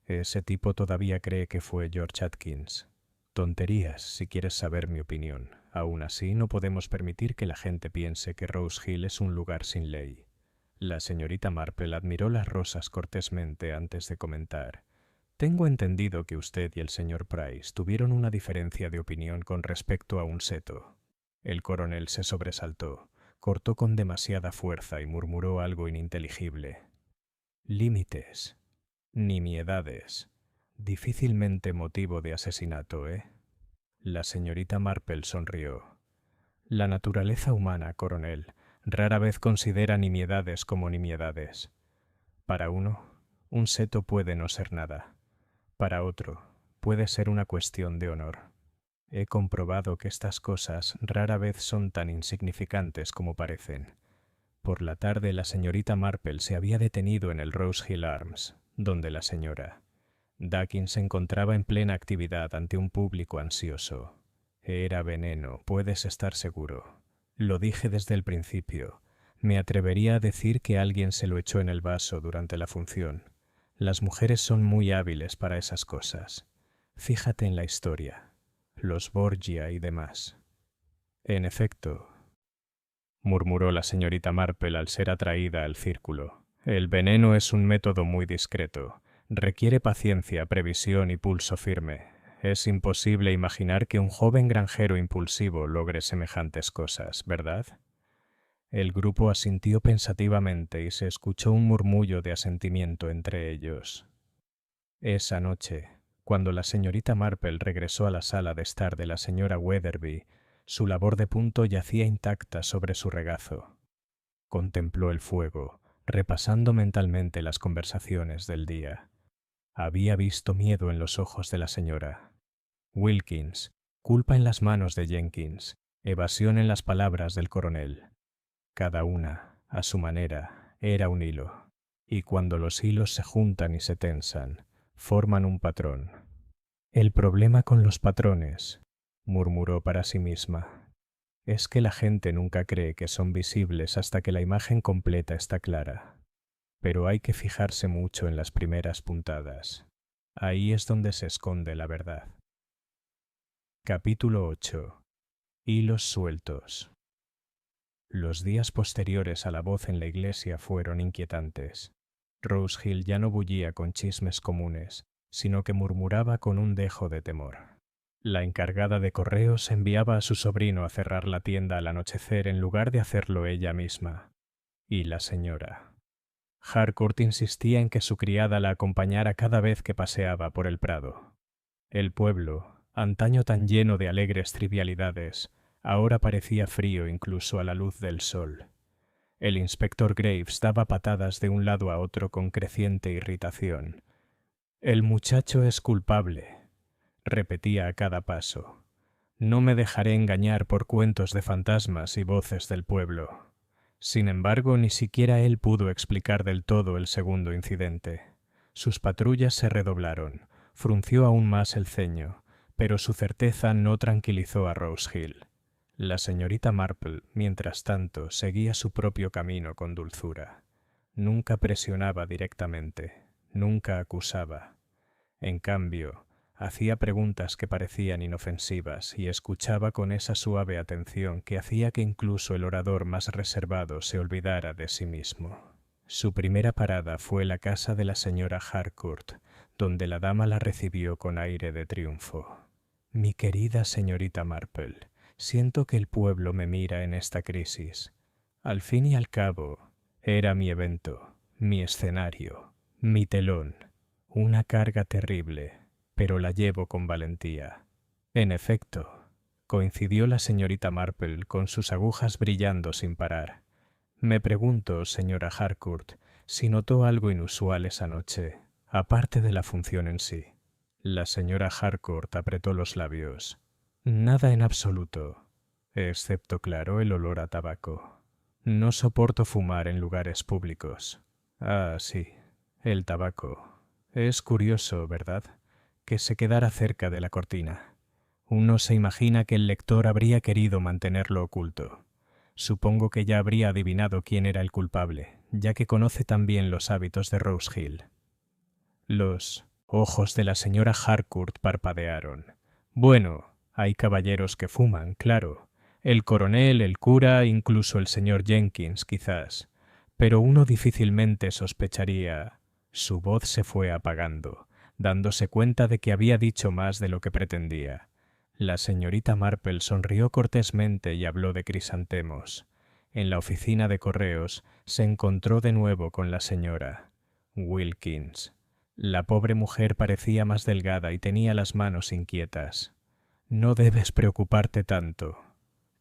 «Ese tipo todavía cree que fue George Atkins». «Tonterías, si quieres saber mi opinión. Aún así, no podemos permitir que la gente piense que Rose Hill es un lugar sin ley». La señorita Marple admiró las rosas cortésmente antes de comentar. «Tengo entendido que usted y el señor Price tuvieron una diferencia de opinión con respecto a un seto». El coronel se sobresaltó, cortó con demasiada fuerza y murmuró algo ininteligible. «Límites. Nimiedades. Difícilmente motivo de asesinato, ¿eh?» La señorita Marple sonrió. «La naturaleza humana, coronel, rara vez considera nimiedades como nimiedades. Para uno, un seto puede no ser nada. Para otro, puede ser una cuestión de honor. He comprobado que estas cosas rara vez son tan insignificantes como parecen». Por la tarde la señorita Marple se había detenido en el Rose Hill Arms, donde la señora Dakin se encontraba en plena actividad ante un público ansioso. Era veneno, puedes estar seguro. Lo dije desde el principio. Me atrevería a decir que alguien se lo echó en el vaso durante la función. Las mujeres son muy hábiles para esas cosas. Fíjate en la historia. Los Borgia y demás. «En efecto», murmuró la señorita Marple al ser atraída al círculo. «El veneno es un método muy discreto, Requiere paciencia, previsión y pulso firme. Es imposible imaginar que un joven granjero impulsivo logre semejantes cosas, ¿verdad? El grupo asintió pensativamente y se escuchó un murmullo de asentimiento entre ellos. Esa noche, cuando la señorita Marple regresó a la sala de estar de la señora Weatherby, su labor de punto yacía intacta sobre su regazo. Contempló el fuego, repasando mentalmente las conversaciones del día. Había visto miedo en los ojos de la señora Wilkins, culpa en las manos de Jenkins, evasión en las palabras del coronel. Cada una, a su manera, era un hilo, y cuando los hilos se juntan y se tensan, forman un patrón. El problema con los patrones, murmuró para sí misma, es que la gente nunca cree que son visibles hasta que la imagen completa está clara. Pero hay que fijarse mucho en las primeras puntadas. Ahí es donde se esconde la verdad. Capítulo 8. Hilos sueltos. Los días posteriores a la voz en la iglesia fueron inquietantes. Rose Hill ya no bullía con chismes comunes, sino que murmuraba con un dejo de temor. La encargada de correos enviaba a su sobrino a cerrar la tienda al anochecer en lugar de hacerlo ella misma. Y la señora Harcourt insistía en que su criada la acompañara cada vez que paseaba por el prado. El pueblo, antaño tan lleno de alegres trivialidades, ahora parecía frío incluso a la luz del sol. El inspector Graves daba patadas de un lado a otro con creciente irritación. «El muchacho es culpable», repetía a cada paso. «No me dejaré engañar por cuentos de fantasmas y voces del pueblo». Sin embargo, ni siquiera él pudo explicar del todo el segundo incidente. Sus patrullas se redoblaron, frunció aún más el ceño, pero su certeza no tranquilizó a Rose Hill. La señorita Marple, mientras tanto, seguía su propio camino con dulzura. Nunca presionaba directamente, nunca acusaba. En cambio, hacía preguntas que parecían inofensivas y escuchaba con esa suave atención que hacía que incluso el orador más reservado se olvidara de sí mismo. Su primera parada fue la casa de la señora Harcourt, donde la dama la recibió con aire de triunfo. «Mi querida señorita Marple, siento que el pueblo me mira en esta crisis. Al fin y al cabo, era mi evento, mi escenario, mi telón, una carga terrible, pero la llevo con valentía». En efecto, coincidió la señorita Marple con sus agujas brillando sin parar. «Me pregunto, señora Harcourt, si notó algo inusual esa noche, aparte de la función en sí». La señora Harcourt apretó los labios. «Nada en absoluto, excepto, claro, el olor a tabaco. No soporto fumar en lugares públicos». «Ah, sí, el tabaco. Es curioso, ¿verdad?, que se quedara cerca de la cortina. Uno se imagina que el lector habría querido mantenerlo oculto. Supongo que ya habría adivinado quién era el culpable, ya que conoce tan bien los hábitos de Rose Hill». Los ojos de la señora Harcourt parpadearon. «Bueno, hay caballeros que fuman, claro. El coronel, el cura, incluso el señor Jenkins, quizás. Pero uno difícilmente sospecharía». Su voz se fue apagando, dándose cuenta de que había dicho más de lo que pretendía. La señorita Marple sonrió cortésmente y habló de crisantemos. En la oficina de correos se encontró de nuevo con la señora Wilkins. La pobre mujer parecía más delgada y tenía las manos inquietas. «No debes preocuparte tanto»,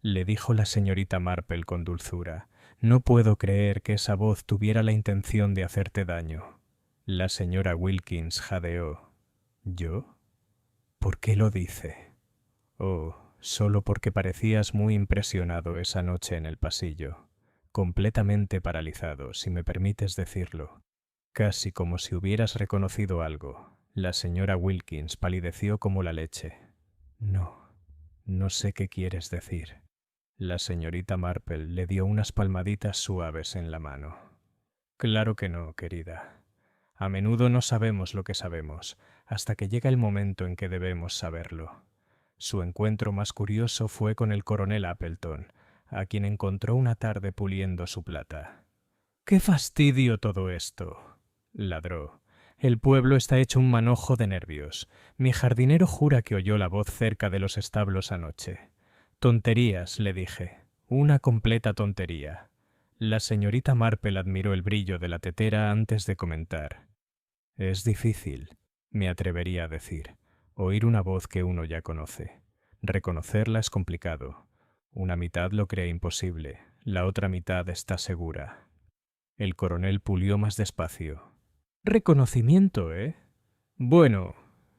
le dijo la señorita Marple con dulzura. «No puedo creer que esa voz tuviera la intención de hacerte daño». La señora Wilkins jadeó. «¿Yo? ¿Por qué lo dice?» «Oh, solo porque parecías muy impresionado esa noche en el pasillo. Completamente paralizado, si me permites decirlo. Casi como si hubieras reconocido algo». La señora Wilkins palideció como la leche. No sé qué quieres decir». La señorita Marple le dio unas palmaditas suaves en la mano. «Claro que no, querida. A menudo no sabemos lo que sabemos, hasta que llega el momento en que debemos saberlo». Su encuentro más curioso fue con el coronel Appleton, a quien encontró una tarde puliendo su plata. «¡Qué fastidio todo esto!», ladró. El pueblo está hecho un manojo de nervios. Mi jardinero jura que oyó la voz cerca de los establos anoche. Tonterías, le dije. Una completa tontería. La señorita Marple admiró el brillo de la tetera antes de comentar. Es difícil, me atrevería a decir, oír una voz que uno ya conoce. Reconocerla es complicado. Una mitad lo cree imposible, la otra mitad está segura. El coronel pulió más despacio. Reconocimiento, ¿eh? Bueno,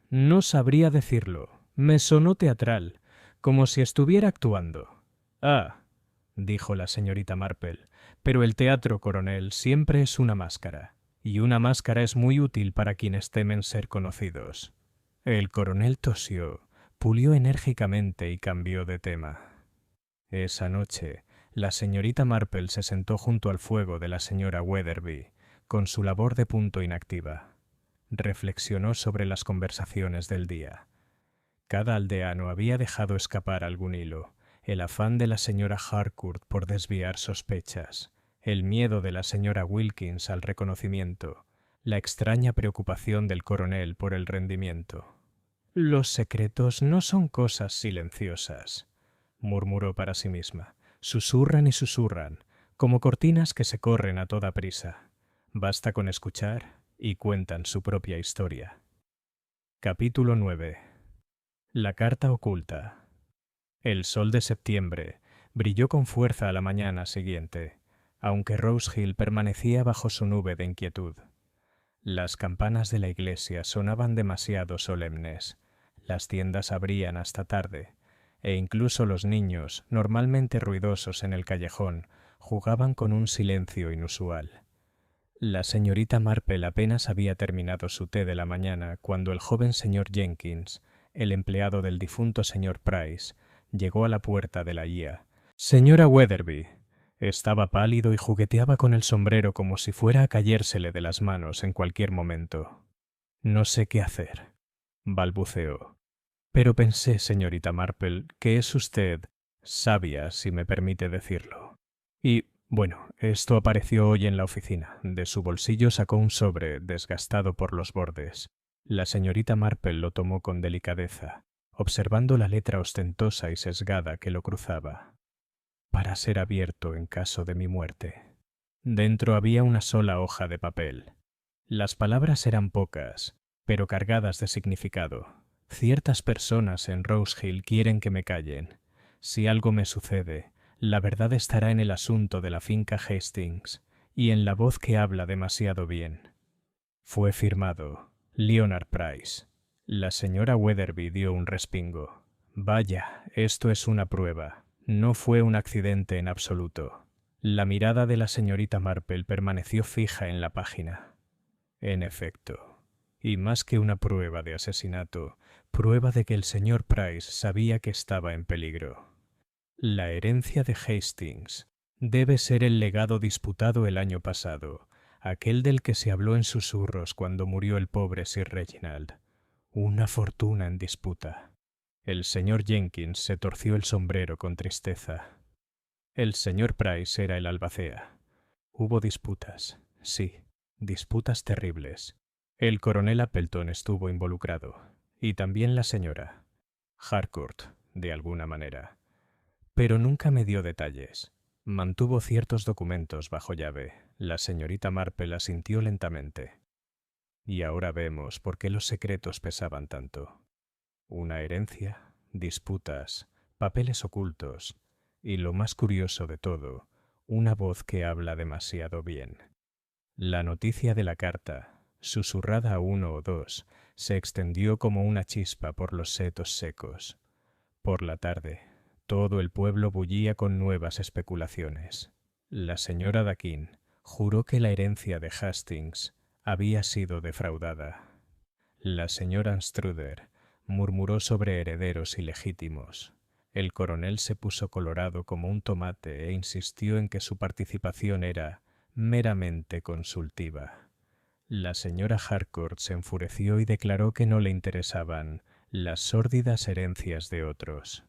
no sabría decirlo. Me sonó teatral, como si estuviera actuando. Ah, dijo la señorita Marple, pero el teatro, coronel, siempre es una máscara, y una máscara es muy útil para quienes temen ser conocidos. El coronel tosió, pulió enérgicamente y cambió de tema. Esa noche, la señorita Marple se sentó junto al fuego de la señora Weatherby, con su labor de punto inactiva. Reflexionó sobre las conversaciones del día. Cada aldeano había dejado escapar algún hilo, el afán de la señora Harcourt por desviar sospechas, el miedo de la señora Wilkins al reconocimiento, la extraña preocupación del coronel por el rendimiento. Los secretos no son cosas silenciosas, murmuró para sí misma. Susurran y susurran, como cortinas que se corren a toda prisa. Basta con escuchar y cuentan su propia historia. Capítulo 9. La carta oculta. El sol de septiembre brilló con fuerza a la mañana siguiente, aunque Rose Hill permanecía bajo su nube de inquietud. Las campanas de la iglesia sonaban demasiado solemnes, las tiendas abrían hasta tarde, e incluso los niños, normalmente ruidosos en el callejón, jugaban con un silencio inusual. La señorita Marple apenas había terminado su té de la mañana cuando el joven señor Jenkins, el empleado del difunto señor Price, llegó a la puerta de la guía. «Señora Weatherby». Estaba pálido y jugueteaba con el sombrero como si fuera a cayérsele de las manos en cualquier momento. «No sé qué hacer», balbuceó. «Pero pensé, señorita Marple, que es usted sabia, si me permite decirlo. Y, bueno, esto apareció hoy en la oficina. De su bolsillo sacó un sobre, desgastado por los bordes. La señorita Marple lo tomó con delicadeza, observando la letra ostentosa y sesgada que lo cruzaba. Para ser abierto en caso de mi muerte. Dentro había una sola hoja de papel. Las palabras eran pocas, pero cargadas de significado. Ciertas personas en Rose Hill quieren que me callen. Si algo me sucede, la verdad estará en el asunto de la finca Hastings y en la voz que habla demasiado bien. Fue firmado Leonard Price. La señora Weatherby dio un respingo. Vaya, esto es una prueba. No fue un accidente en absoluto. La mirada de la señorita Marple permaneció fija en la página. En efecto, y más que una prueba de asesinato, prueba de que el señor Price sabía que estaba en peligro. La herencia de Hastings debe ser el legado disputado el año pasado, aquel del que se habló en susurros cuando murió el pobre Sir Reginald. Una fortuna en disputa. El señor Jenkins se torció el sombrero con tristeza. El señor Price era el albacea. Hubo disputas, sí, disputas terribles. El coronel Appleton estuvo involucrado, y también la señora Harcourt, de alguna manera. Pero nunca me dio detalles. Mantuvo ciertos documentos bajo llave. La señorita Marple asintió lentamente. Y ahora vemos por qué los secretos pesaban tanto. Una herencia, disputas, papeles ocultos, y lo más curioso de todo, una voz que habla demasiado bien. La noticia de la carta, susurrada a uno o dos, se extendió como una chispa por los setos secos. Por la tarde, todo el pueblo bullía con nuevas especulaciones. La señora Dakin juró que la herencia de Hastings había sido defraudada. La señora Anstruder murmuró sobre herederos ilegítimos. El coronel se puso colorado como un tomate e insistió en que su participación era meramente consultiva. La señora Harcourt se enfureció y declaró que no le interesaban las sórdidas herencias de otros.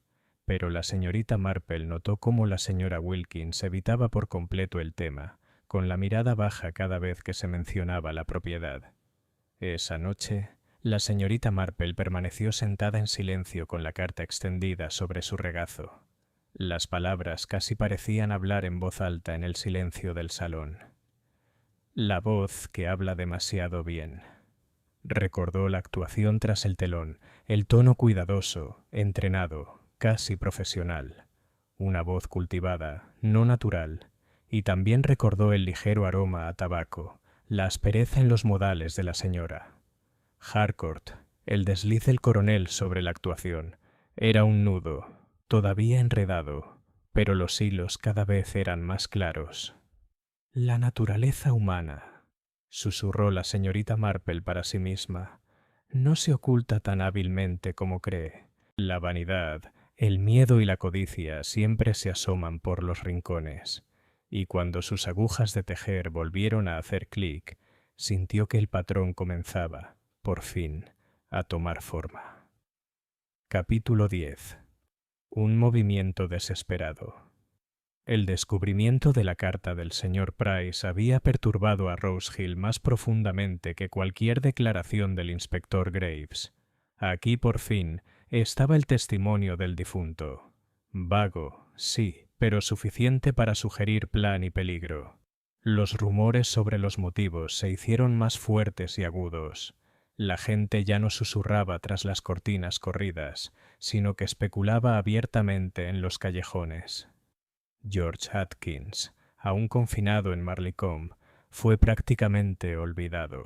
Pero la señorita Marple notó cómo la señora Wilkins evitaba por completo el tema, con la mirada baja cada vez que se mencionaba la propiedad. Esa noche, la señorita Marple permaneció sentada en silencio con la carta extendida sobre su regazo. Las palabras casi parecían hablar en voz alta en el silencio del salón. La voz que habla demasiado bien. Recordó la actuación tras el telón, el tono cuidadoso, entrenado, casi profesional. Una voz cultivada, no natural, y también recordó el ligero aroma a tabaco, la aspereza en los modales de la señora. Harcourt, el desliz del coronel sobre la actuación, era un nudo, todavía enredado, pero los hilos cada vez eran más claros. La naturaleza humana, susurró la señorita Marple para sí misma, no se oculta tan hábilmente como cree. La vanidad, el miedo y la codicia siempre se asoman por los rincones, y cuando sus agujas de tejer volvieron a hacer clic, sintió que el patrón comenzaba, por fin, a tomar forma. Capítulo 10. Un movimiento desesperado. El descubrimiento de la carta del señor Price había perturbado a Rose Hill más profundamente que cualquier declaración del inspector Graves. Aquí, por fin, estaba el testimonio del difunto. Vago, sí, pero suficiente para sugerir plan y peligro. Los rumores sobre los motivos se hicieron más fuertes y agudos. La gente ya no susurraba tras las cortinas corridas, sino que especulaba abiertamente en los callejones. George Atkins, aún confinado en Marlicombe, fue prácticamente olvidado.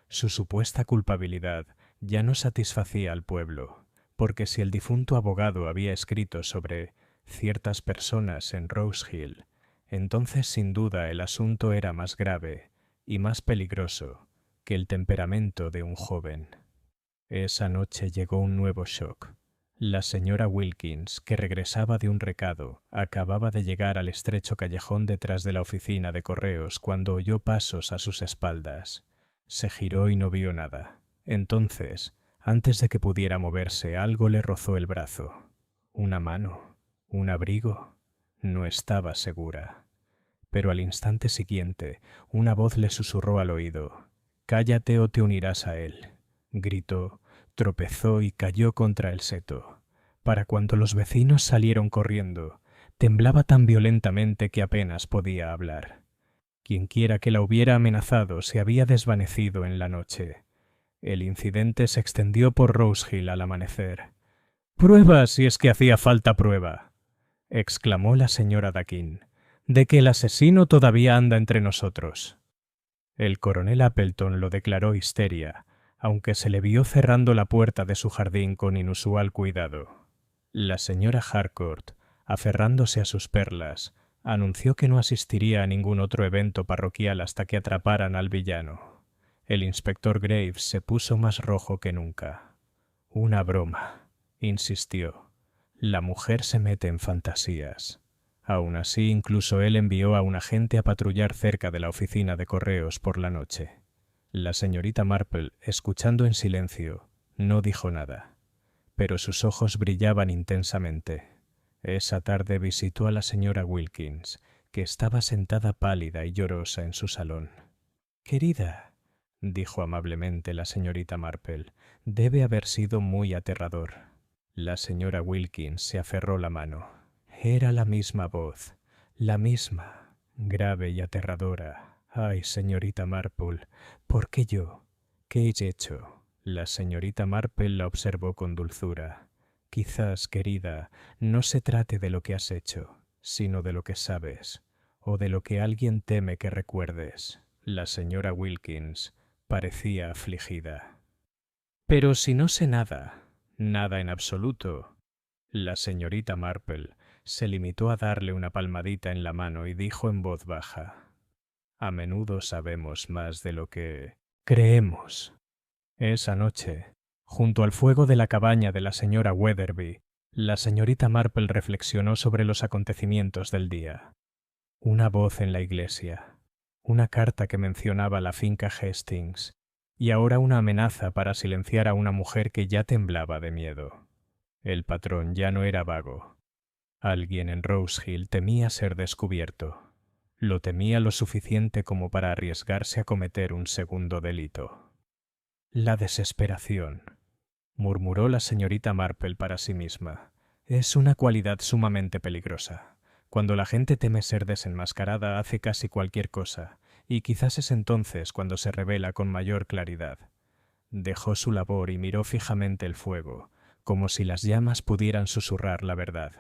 Su supuesta culpabilidad ya no satisfacía al pueblo, porque si el difunto abogado había escrito sobre ciertas personas en Rose Hill, entonces sin duda el asunto era más grave y más peligroso que el temperamento de un joven. Esa noche llegó un nuevo shock. La señora Wilkins, que regresaba de un recado, acababa de llegar al estrecho callejón detrás de la oficina de correos cuando oyó pasos a sus espaldas. Se giró y no vio nada. Entonces, antes de que pudiera moverse, algo le rozó el brazo. ¿Una mano? ¿Un abrigo? No estaba segura. Pero al instante siguiente, una voz le susurró al oído. «Cállate o te unirás a él», gritó. Tropezó y cayó contra el seto. Para cuando los vecinos salieron corriendo, temblaba tan violentamente que apenas podía hablar. Quienquiera que la hubiera amenazado se había desvanecido en la noche. El incidente se extendió por Rose Hill al amanecer. «¡Prueba si es que hacía falta prueba!», exclamó la señora Dakin, «de que el asesino todavía anda entre nosotros». El coronel Appleton lo declaró histeria, aunque se le vio cerrando la puerta de su jardín con inusual cuidado. La señora Harcourt, aferrándose a sus perlas, anunció que no asistiría a ningún otro evento parroquial hasta que atraparan al villano. El inspector Graves se puso más rojo que nunca. «Una broma», insistió. «La mujer se mete en fantasías». Aun así, incluso él envió a un agente a patrullar cerca de la oficina de correos por la noche. La señorita Marple, escuchando en silencio, no dijo nada, pero sus ojos brillaban intensamente. Esa tarde visitó a la señora Wilkins, que estaba sentada pálida y llorosa en su salón. «Querida», dijo amablemente la señorita Marple, «debe haber sido muy aterrador». La señora Wilkins se aferró la mano. Era la misma voz, la misma, grave y aterradora. «Ay, señorita Marple, ¿por qué yo? ¿Qué he hecho?» La señorita Marple la observó con dulzura. «Quizás, querida, no se trate de lo que has hecho, sino de lo que sabes, o de lo que alguien teme que recuerdes». La señora Wilkins parecía afligida. «Pero si no sé nada, nada en absoluto». La señorita Marple se limitó a darle una palmadita en la mano y dijo en voz baja: «A menudo sabemos más de lo que creemos». Esa noche, junto al fuego de la cabaña de la señora Weatherby, la señorita Marple reflexionó sobre los acontecimientos del día. Una voz en la iglesia, una carta que mencionaba la finca Hastings, y ahora una amenaza para silenciar a una mujer que ya temblaba de miedo. El patrón ya no era vago. Alguien en Rose Hill temía ser descubierto. Lo temía lo suficiente como para arriesgarse a cometer un segundo delito. La desesperación, murmuró la señorita Marple para sí misma. Es una cualidad sumamente peligrosa. Cuando la gente teme ser desenmascarada, hace casi cualquier cosa, y quizás es entonces cuando se revela con mayor claridad. Dejó su labor y miró fijamente el fuego, como si las llamas pudieran susurrar la verdad.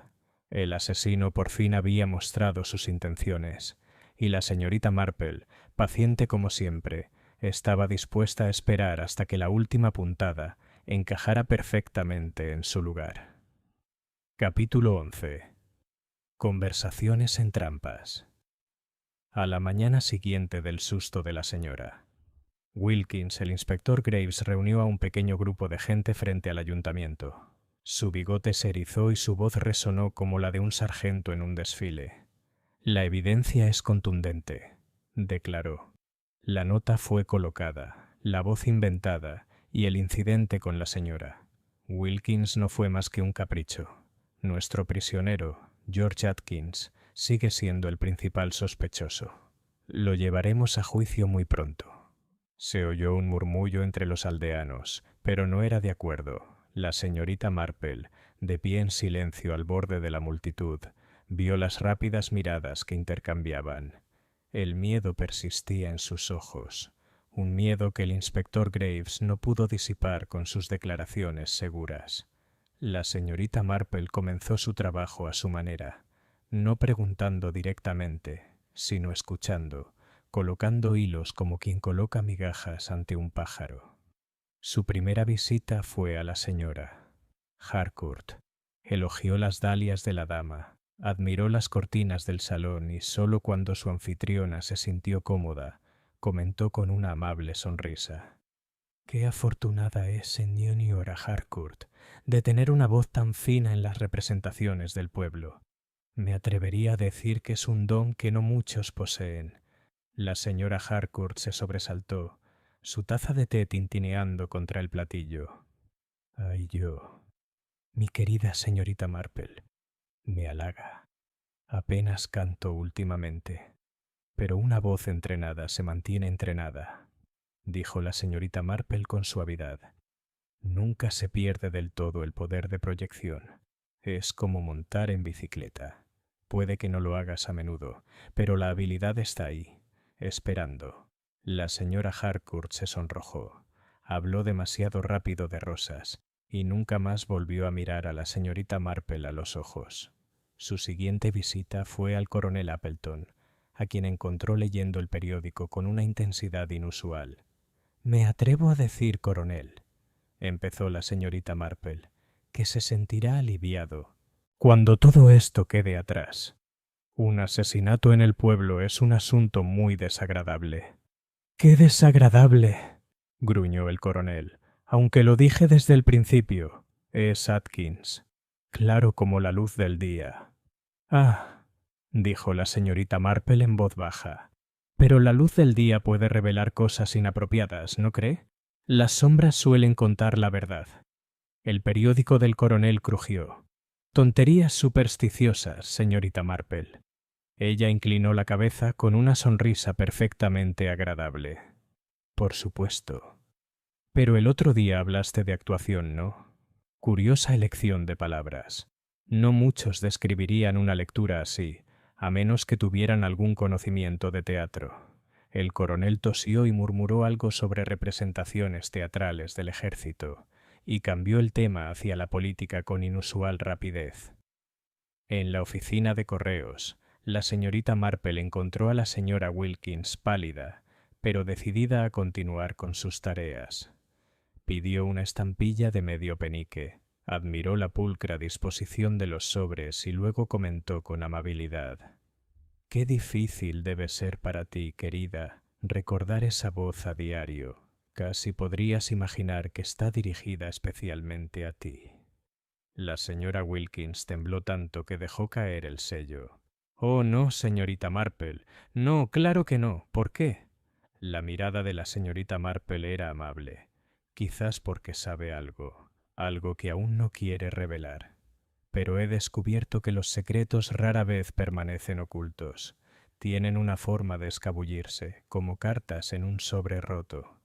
El asesino por fin había mostrado sus intenciones, y la señorita Marple, paciente como siempre, estaba dispuesta a esperar hasta que la última puntada encajara perfectamente en su lugar. Capítulo 11. Conversaciones en trampas. A la mañana siguiente del susto de la señora, Wilkins, el inspector Graves, reunió a un pequeño grupo de gente frente al ayuntamiento. Su bigote se erizó y su voz resonó como la de un sargento en un desfile. La evidencia es contundente, declaró. La nota fue colocada, la voz inventada y el incidente con la señora. Wilkins no fue más que un capricho. Nuestro prisionero, George Atkins, sigue siendo el principal sospechoso. Lo llevaremos a juicio muy pronto. Se oyó un murmullo entre los aldeanos, pero no era de acuerdo. La señorita Marple, de pie en silencio al borde de la multitud, vio las rápidas miradas que intercambiaban. El miedo persistía en sus ojos, un miedo que el inspector Graves no pudo disipar con sus declaraciones seguras. La señorita Marple comenzó su trabajo a su manera, no preguntando directamente, sino escuchando, colocando hilos como quien coloca migajas ante un pájaro. Su primera visita fue a la señora Harcourt. Elogió las dalias de la dama, admiró las cortinas del salón y sólo cuando su anfitriona se sintió cómoda, comentó con una amable sonrisa: «Qué afortunada es señora Harcourt de tener una voz tan fina en las representaciones del pueblo. Me atrevería a decir que es un don que no muchos poseen». La señora Harcourt se sobresaltó, su taza de té tintineando contra el platillo. «Ay, mi querida señorita Marple, me halaga. Apenas canto últimamente, pero una voz entrenada se mantiene entrenada», dijo la señorita Marple con suavidad. «Nunca se pierde del todo el poder de proyección. Es como montar en bicicleta. Puede que no lo hagas a menudo, pero la habilidad está ahí, esperando». La señora Harcourt se sonrojó. Habló demasiado rápido de rosas y nunca más volvió a mirar a la señorita Marple a los ojos. Su siguiente visita fue al coronel Appleton, a quien encontró leyendo el periódico con una intensidad inusual. «Me atrevo a decir, coronel», empezó la señorita Marple, «que se sentirá aliviado cuando todo esto quede atrás. Un asesinato en el pueblo es un asunto muy desagradable». «¡Qué desagradable!», gruñó el coronel. «Aunque lo dije desde el principio, es Atkins, claro como la luz del día». «Ah», dijo la señorita Marple en voz baja, «pero la luz del día puede revelar cosas inapropiadas, ¿no cree? Las sombras suelen contar la verdad». El periódico del coronel crujió. «Tonterías supersticiosas, señorita Marple». Ella inclinó la cabeza con una sonrisa perfectamente agradable. «Por supuesto. Pero el otro día hablaste de actuación, ¿no? Curiosa elección de palabras. No muchos describirían una lectura así, a menos que tuvieran algún conocimiento de teatro». El coronel tosió y murmuró algo sobre representaciones teatrales del ejército, y cambió el tema hacia la política con inusual rapidez. En la oficina de correos, la señorita Marple encontró a la señora Wilkins pálida, pero decidida a continuar con sus tareas. Pidió una estampilla de medio penique, admiró la pulcra disposición de los sobres y luego comentó con amabilidad: «Qué difícil debe ser para ti, querida, recordar esa voz a diario. Casi podrías imaginar que está dirigida especialmente a ti». La señora Wilkins tembló tanto que dejó caer el sello. «Oh, no, señorita Marple. No, claro que no. ¿Por qué?» La mirada de la señorita Marple era amable, quizás porque sabe algo que aún no quiere revelar. «Pero he descubierto que los secretos rara vez permanecen ocultos. Tienen una forma de escabullirse, como cartas en un sobre roto».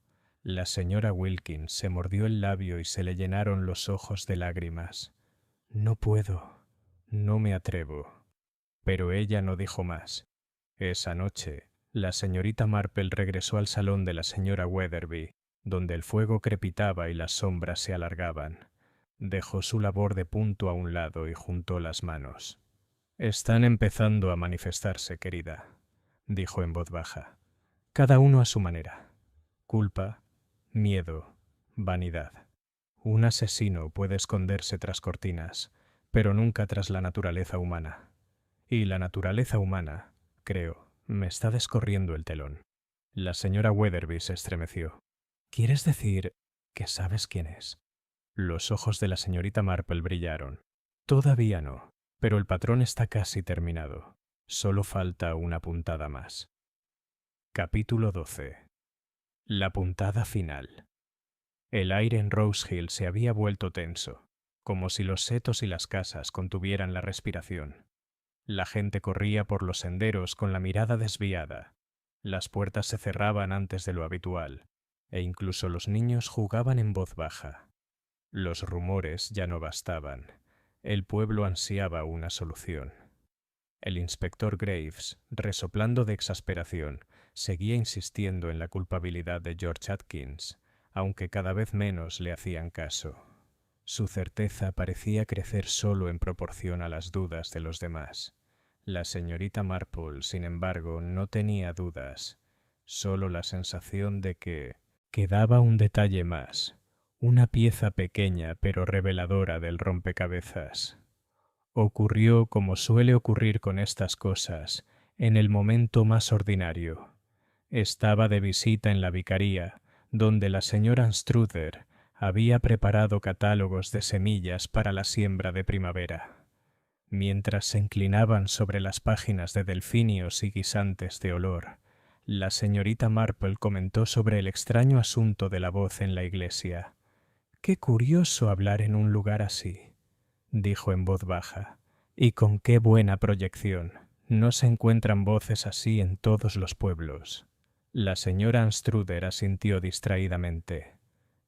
La señora Wilkins se mordió el labio y se le llenaron los ojos de lágrimas. No puedo, no me atrevo. Pero ella no dijo más. Esa noche, la señorita Marple regresó al salón de la señora Weatherby, donde el fuego crepitaba y las sombras se alargaban. Dejó su labor de punto a un lado y juntó las manos. «Están empezando a manifestarse, querida», dijo en voz baja. «Cada uno a su manera. Culpa, miedo, vanidad. Un asesino puede esconderse tras cortinas, pero nunca tras la naturaleza humana. Y la naturaleza humana, creo, me está descorriendo el telón». La señora Weatherby se estremeció. «¿Quieres decir que sabes quién es?» Los ojos de la señorita Marple brillaron. «Todavía no, pero el patrón está casi terminado. Solo falta una puntada más». Capítulo 12. La puntada final. El aire en Rose Hill se había vuelto tenso, como si los setos y las casas contuvieran la respiración. La gente corría por los senderos con la mirada desviada. Las puertas se cerraban antes de lo habitual, e incluso los niños jugaban en voz baja. Los rumores ya no bastaban. El pueblo ansiaba una solución. El inspector Graves, resoplando de exasperación, seguía insistiendo en la culpabilidad de George Atkins, aunque cada vez menos le hacían caso. Su certeza parecía crecer solo en proporción a las dudas de los demás. La señorita Marple, sin embargo, no tenía dudas, solo la sensación de que quedaba un detalle más, una pieza pequeña pero reveladora del rompecabezas. Ocurrió como suele ocurrir con estas cosas, en el momento más ordinario. Estaba de visita en la vicaría, donde la señora Anstruther había preparado catálogos de semillas para la siembra de primavera. Mientras se inclinaban sobre las páginas de delfinios y guisantes de olor, la señorita Marple comentó sobre el extraño asunto de la voz en la iglesia. «Qué curioso hablar en un lugar así», dijo en voz baja, «y con qué buena proyección. No se encuentran voces así en todos los pueblos». La señora Anstruther asintió distraídamente.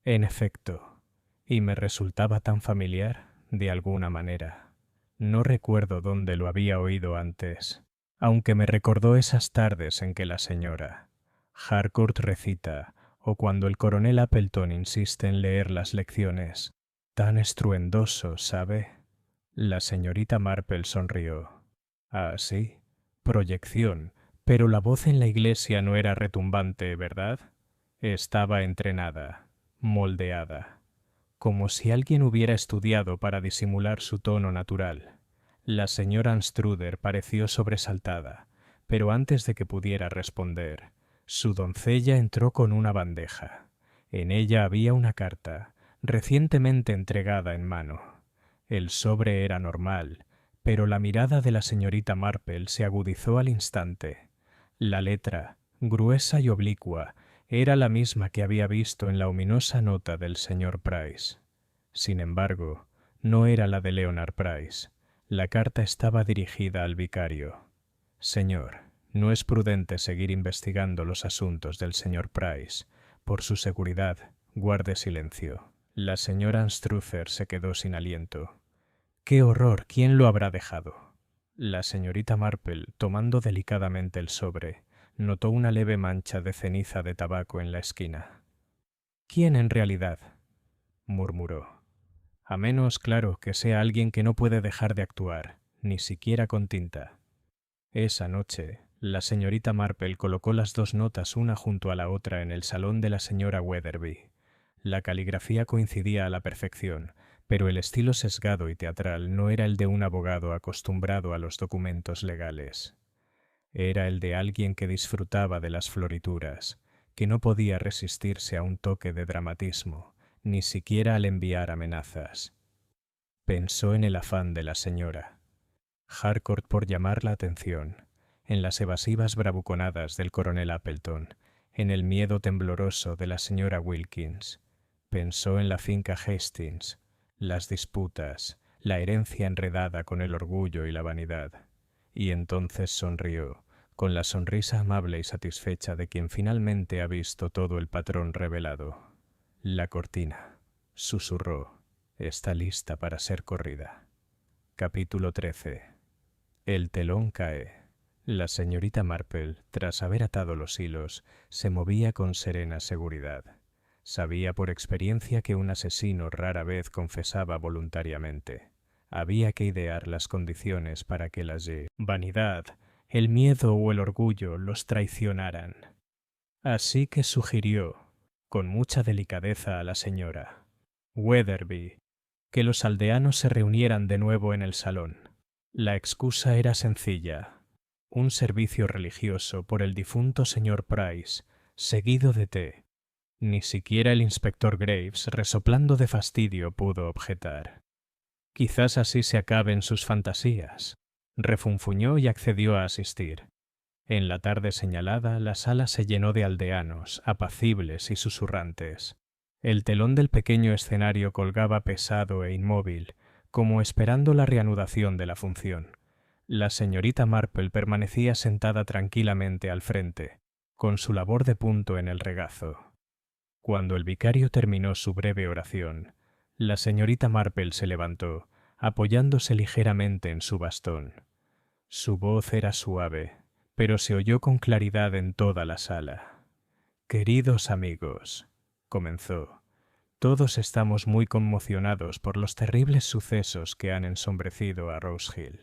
«En efecto, y me resultaba tan familiar, de alguna manera. No recuerdo dónde lo había oído antes, aunque me recordó esas tardes en que la señora Harcourt recita, o cuando el coronel Appleton insiste en leer las lecciones. Tan estruendoso, ¿sabe?» La señorita Marple sonrió. «Ah, sí, proyección, pero la voz en la iglesia no era retumbante, ¿verdad? Estaba entrenada, moldeada, como si alguien hubiera estudiado para disimular su tono natural». La señora Anstruther pareció sobresaltada, pero antes de que pudiera responder, su doncella entró con una bandeja. En ella había una carta, recientemente entregada en mano. El sobre era normal, pero la mirada de la señorita Marple se agudizó al instante. La letra, gruesa y oblicua, era la misma que había visto en la ominosa nota del señor Price. Sin embargo, no era la de Leonard Price. La carta estaba dirigida al vicario. «Señor, no es prudente seguir investigando los asuntos del señor Price. Por su seguridad, guarde silencio». La señora Anstruther se quedó sin aliento. «¡Qué horror! ¿Quién lo habrá dejado?» La señorita Marple, tomando delicadamente el sobre, notó una leve mancha de ceniza de tabaco en la esquina. «¿Quién en realidad?», murmuró. «A menos, claro, que sea alguien que no puede dejar de actuar, ni siquiera con tinta». Esa noche, la señorita Marple colocó las dos notas una junto a la otra en el salón de la señora Weatherby. La caligrafía coincidía a la perfección, pero el estilo sesgado y teatral no era el de un abogado acostumbrado a los documentos legales. Era el de alguien que disfrutaba de las florituras, que no podía resistirse a un toque de dramatismo, ni siquiera al enviar amenazas. Pensó en el afán de la señora Harcourt por llamar la atención, en las evasivas bravuconadas del coronel Appleton, en el miedo tembloroso de la señora Wilkins. Pensó en la finca Hastings, las disputas, la herencia enredada con el orgullo y la vanidad. Y entonces sonrió, con la sonrisa amable y satisfecha de quien finalmente ha visto todo el patrón revelado. La cortina, susurró, está lista para ser corrida. Capítulo 13. El telón cae. La señorita Marple, tras haber atado los hilos, se movía con serena seguridad. Sabía por experiencia que un asesino rara vez confesaba voluntariamente. Había que idear las condiciones para que la vanidad, el miedo o el orgullo los traicionaran. Así que sugirió, con mucha delicadeza a la señora Weatherby, que los aldeanos se reunieran de nuevo en el salón. La excusa era sencilla: un servicio religioso por el difunto señor Price, seguido de té. Ni siquiera el inspector Graves, resoplando de fastidio, pudo objetar. Quizás así se acaben sus fantasías. Refunfuñó y accedió a asistir. En la tarde señalada, la sala se llenó de aldeanos, apacibles y susurrantes. El telón del pequeño escenario colgaba pesado e inmóvil, como esperando la reanudación de la función. La señorita Marple permanecía sentada tranquilamente al frente, con su labor de punto en el regazo. Cuando el vicario terminó su breve oración, la señorita Marple se levantó, apoyándose ligeramente en su bastón. Su voz era suave, pero se oyó con claridad en toda la sala. «Queridos amigos», comenzó, «todos estamos muy conmocionados por los terribles sucesos que han ensombrecido a Rose Hill.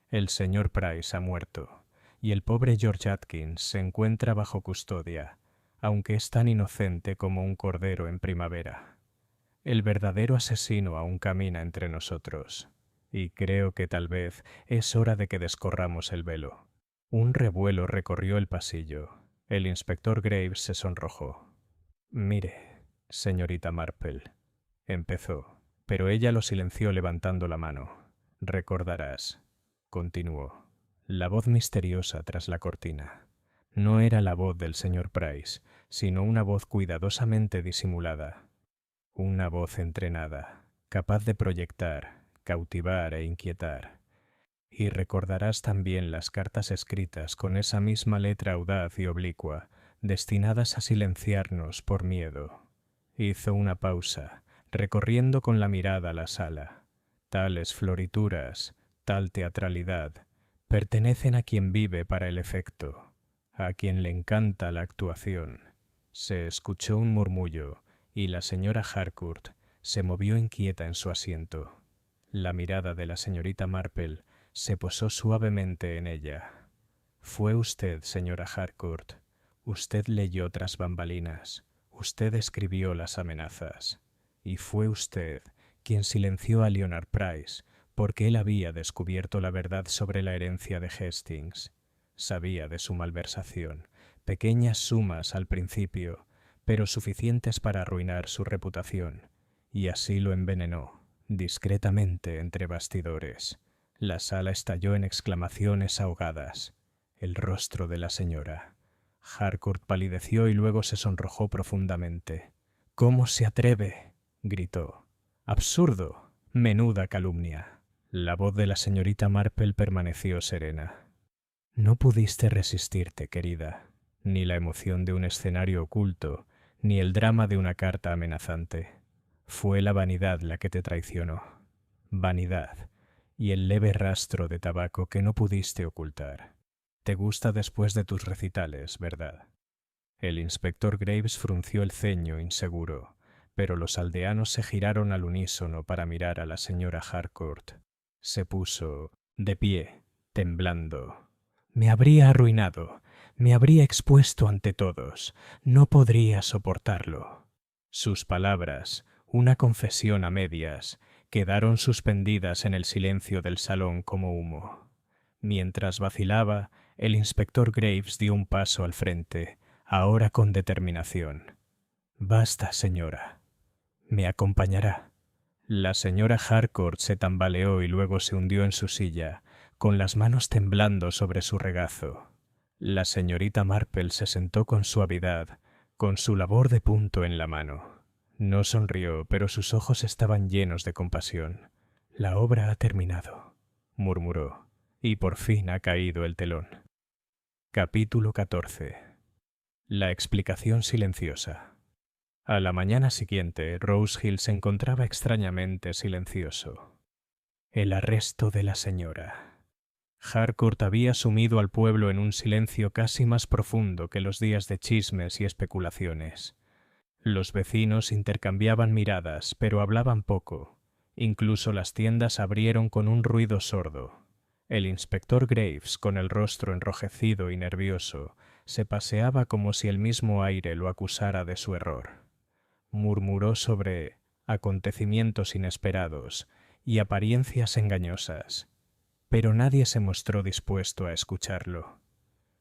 El señor Price ha muerto, y el pobre George Atkins se encuentra bajo custodia, aunque es tan inocente como un cordero en primavera. El verdadero asesino aún camina entre nosotros, y creo que tal vez es hora de que descorramos el velo». Un revuelo recorrió el pasillo. El inspector Graves se sonrojó. «Mire, señorita Marple», empezó, pero ella lo silenció levantando la mano. «Recordarás», continuó, la voz misteriosa tras la cortina. No era la voz del señor Price, sino una voz cuidadosamente disimulada. Una voz entrenada, capaz de proyectar, cautivar e inquietar. Y recordarás también las cartas escritas con esa misma letra audaz y oblicua, destinadas a silenciarnos por miedo. Hizo una pausa, recorriendo con la mirada la sala. Tales florituras, tal teatralidad, pertenecen a quien vive para el efecto, a quien le encanta la actuación. Se escuchó un murmullo, y la señora Harcourt se movió inquieta en su asiento. La mirada de la señorita Marple se posó suavemente en ella. «Fue usted, señora Harcourt. Usted leyó tras bambalinas. Usted escribió las amenazas. Y fue usted quien silenció a Leonard Price, porque él había descubierto la verdad sobre la herencia de Hastings. Sabía de su malversación, pequeñas sumas al principio, pero suficientes para arruinar su reputación, y así lo envenenó, discretamente entre bastidores». La sala estalló en exclamaciones ahogadas. El rostro de la señora Harcourt palideció y luego se sonrojó profundamente. «¿Cómo se atreve?», gritó. «¡Absurdo! ¡Menuda calumnia!». La voz de la señorita Marple permaneció serena. «No pudiste resistirte, querida. Ni la emoción de un escenario oculto, ni el drama de una carta amenazante. Fue la vanidad la que te traicionó. Vanidad. Y el leve rastro de tabaco que no pudiste ocultar. Te gusta después de tus recitales, ¿verdad?». El inspector Graves frunció el ceño inseguro, pero los aldeanos se giraron al unísono para mirar a la señora Harcourt. Se puso de pie, temblando. «Me habría arruinado, me habría expuesto ante todos. No podría soportarlo». Sus palabras, una confesión a medias, quedaron suspendidas en el silencio del salón como humo. Mientras vacilaba, el inspector Graves dio un paso al frente, ahora con determinación. «Basta, señora. ¿Me acompañará?». La señora Harcourt se tambaleó y luego se hundió en su silla, con las manos temblando sobre su regazo. La señorita Marple se sentó con suavidad, con su labor de punto en la mano. No sonrió, pero sus ojos estaban llenos de compasión. «La obra ha terminado», murmuró, «y por fin ha caído el telón». Capítulo 14. La explicación silenciosa. A la mañana siguiente, Rose Hill se encontraba extrañamente silencioso. El arresto de la señora. Harcourt había sumido al pueblo en un silencio casi más profundo que los días de chismes y especulaciones. Los vecinos intercambiaban miradas, pero hablaban poco. Incluso las tiendas abrieron con un ruido sordo. El inspector Graves, con el rostro enrojecido y nervioso, se paseaba como si el mismo aire lo acusara de su error. Murmuró sobre acontecimientos inesperados y apariencias engañosas, pero nadie se mostró dispuesto a escucharlo.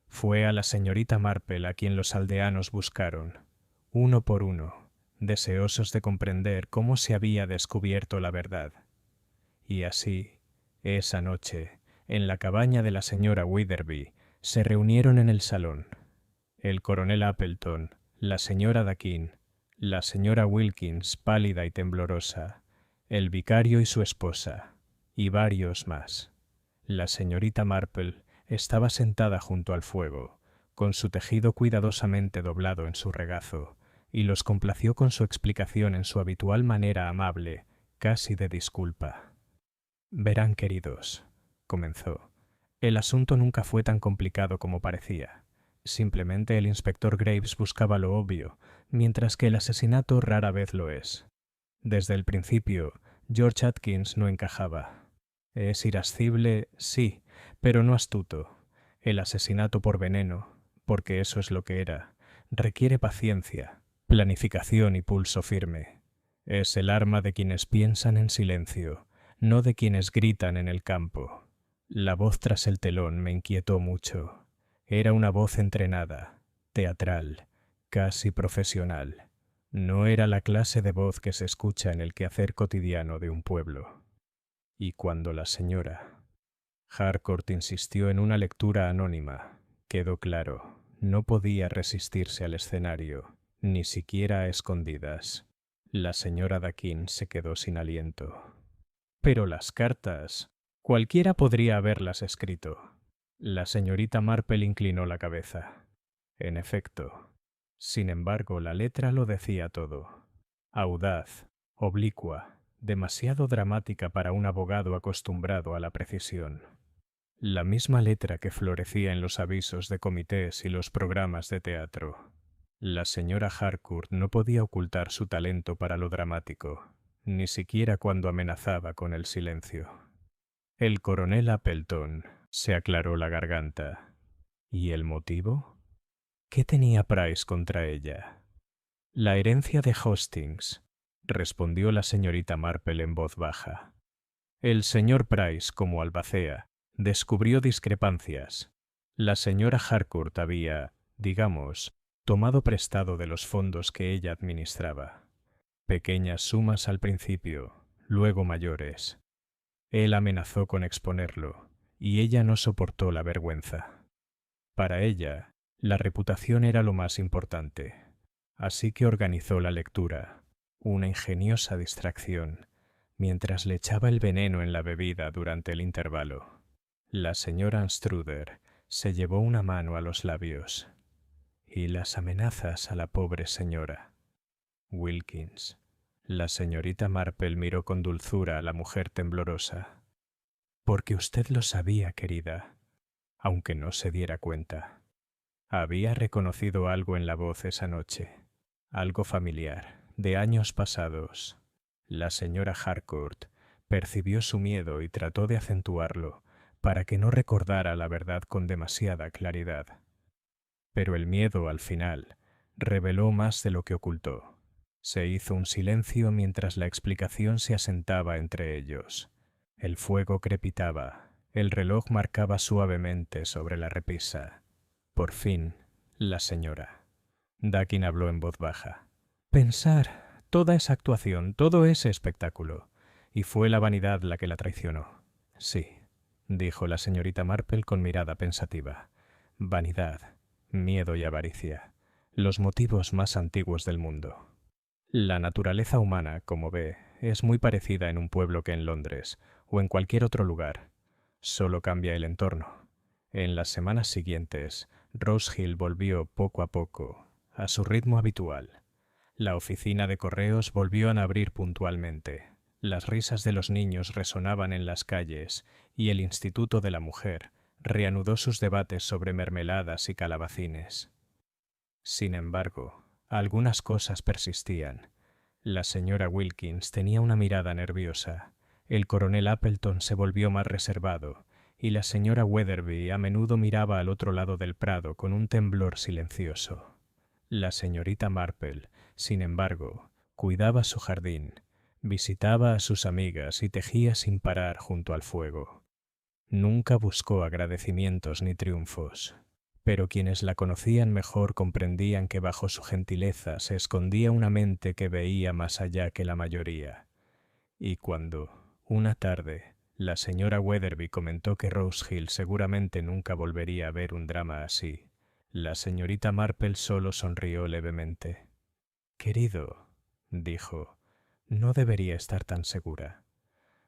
Fue a la señorita Marple a quien los aldeanos buscaron, uno por uno, deseosos de comprender cómo se había descubierto la verdad. Y así, esa noche, en la cabaña de la señora Witherby, se reunieron en el salón. El coronel Appleton, la señora Dakin, la señora Wilkins, pálida y temblorosa, el vicario y su esposa, y varios más. La señorita Marple estaba sentada junto al fuego, con su tejido cuidadosamente doblado en su regazo, y los complació con su explicación en su habitual manera amable, casi de disculpa. «Verán, queridos», comenzó, «el asunto nunca fue tan complicado como parecía. Simplemente el inspector Graves buscaba lo obvio, mientras que el asesinato rara vez lo es. Desde el principio, George Atkins no encajaba. Es irascible, sí, pero no astuto. El asesinato por veneno, porque eso es lo que era, requiere paciencia, planificación y pulso firme. Es el arma de quienes piensan en silencio, no de quienes gritan en el campo. La voz tras el telón me inquietó mucho. Era una voz entrenada, teatral, casi profesional. No era la clase de voz que se escucha en el quehacer cotidiano de un pueblo. Y cuando la señora Harcourt insistió en una lectura anónima, quedó claro, no podía resistirse al escenario, ni siquiera a escondidas. La señora Dakin se quedó sin aliento. Pero las cartas, cualquiera podría haberlas escrito. La señorita Marple inclinó la cabeza. En efecto. Sin embargo, la letra lo decía todo. Audaz, oblicua, demasiado dramática para un abogado acostumbrado a la precisión. La misma letra que florecía en los avisos de comités y los programas de teatro. La señora Harcourt no podía ocultar su talento para lo dramático, ni siquiera cuando amenazaba con el silencio. El coronel Appleton se aclaró la garganta. ¿Y el motivo? ¿Qué tenía Price contra ella? La herencia de Hastings, respondió la señorita Marple en voz baja. El señor Price, como albacea, descubrió discrepancias. La señora Harcourt había, digamos, tomado prestado de los fondos que ella administraba. Pequeñas sumas al principio, luego mayores. Él amenazó con exponerlo, y ella no soportó la vergüenza. Para ella, la reputación era lo más importante, así que organizó la lectura, una ingeniosa distracción, mientras le echaba el veneno en la bebida durante el intervalo. La señora Anstruder se llevó una mano a los labios. Y las amenazas a la pobre señora. Wilkins. La señorita Marple miró con dulzura a la mujer temblorosa. Porque usted lo sabía, querida, aunque no se diera cuenta. Había reconocido algo en la voz esa noche, algo familiar, de años pasados. La señora Harcourt percibió su miedo y trató de acentuarlo para que no recordara la verdad con demasiada claridad. Pero el miedo, al final, reveló más de lo que ocultó. Se hizo un silencio mientras la explicación se asentaba entre ellos. El fuego crepitaba, el reloj marcaba suavemente sobre la repisa. Por fin, la señora. Dakin habló en voz baja. Pensar, toda esa actuación, todo ese espectáculo. Y fue la vanidad la que la traicionó. Sí, dijo la señorita Marple con mirada pensativa. Vanidad, miedo y avaricia, los motivos más antiguos del mundo. La naturaleza humana, como ve, es muy parecida en un pueblo que en Londres o en cualquier otro lugar. Solo cambia el entorno. En las semanas siguientes, Rose Hill volvió poco a poco a su ritmo habitual. La oficina de correos volvió a abrir puntualmente. Las risas de los niños resonaban en las calles y el Instituto de la Mujer reanudó sus debates sobre mermeladas y calabacines. Sin embargo, algunas cosas persistían. La señora Wilkins tenía una mirada nerviosa, el coronel Appleton se volvió más reservado, y la señora Weatherby a menudo miraba al otro lado del prado con un temblor silencioso. La señorita Marple, sin embargo, cuidaba su jardín, visitaba a sus amigas y tejía sin parar junto al fuego. Nunca buscó agradecimientos ni triunfos, pero quienes la conocían mejor comprendían que bajo su gentileza se escondía una mente que veía más allá que la mayoría. Y cuando, una tarde, la señora Weatherby comentó que Rose Hill seguramente nunca volvería a ver un drama así, la señorita Marple solo sonrió levemente. «Querido», dijo, «no debería estar tan segura,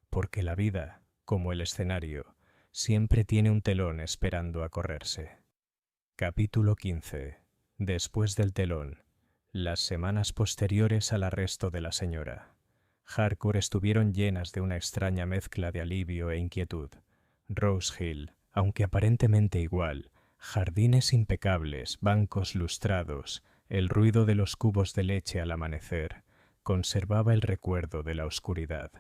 porque la vida, como el escenario, siempre tiene un telón esperando a correrse». Capítulo 15. Después del telón. Las semanas posteriores al arresto de la señora Harcourt estuvieron llenas de una extraña mezcla de alivio e inquietud. Rose Hill, aunque aparentemente igual, jardines impecables, bancos lustrados, el ruido de los cubos de leche al amanecer, conservaba el recuerdo de la oscuridad.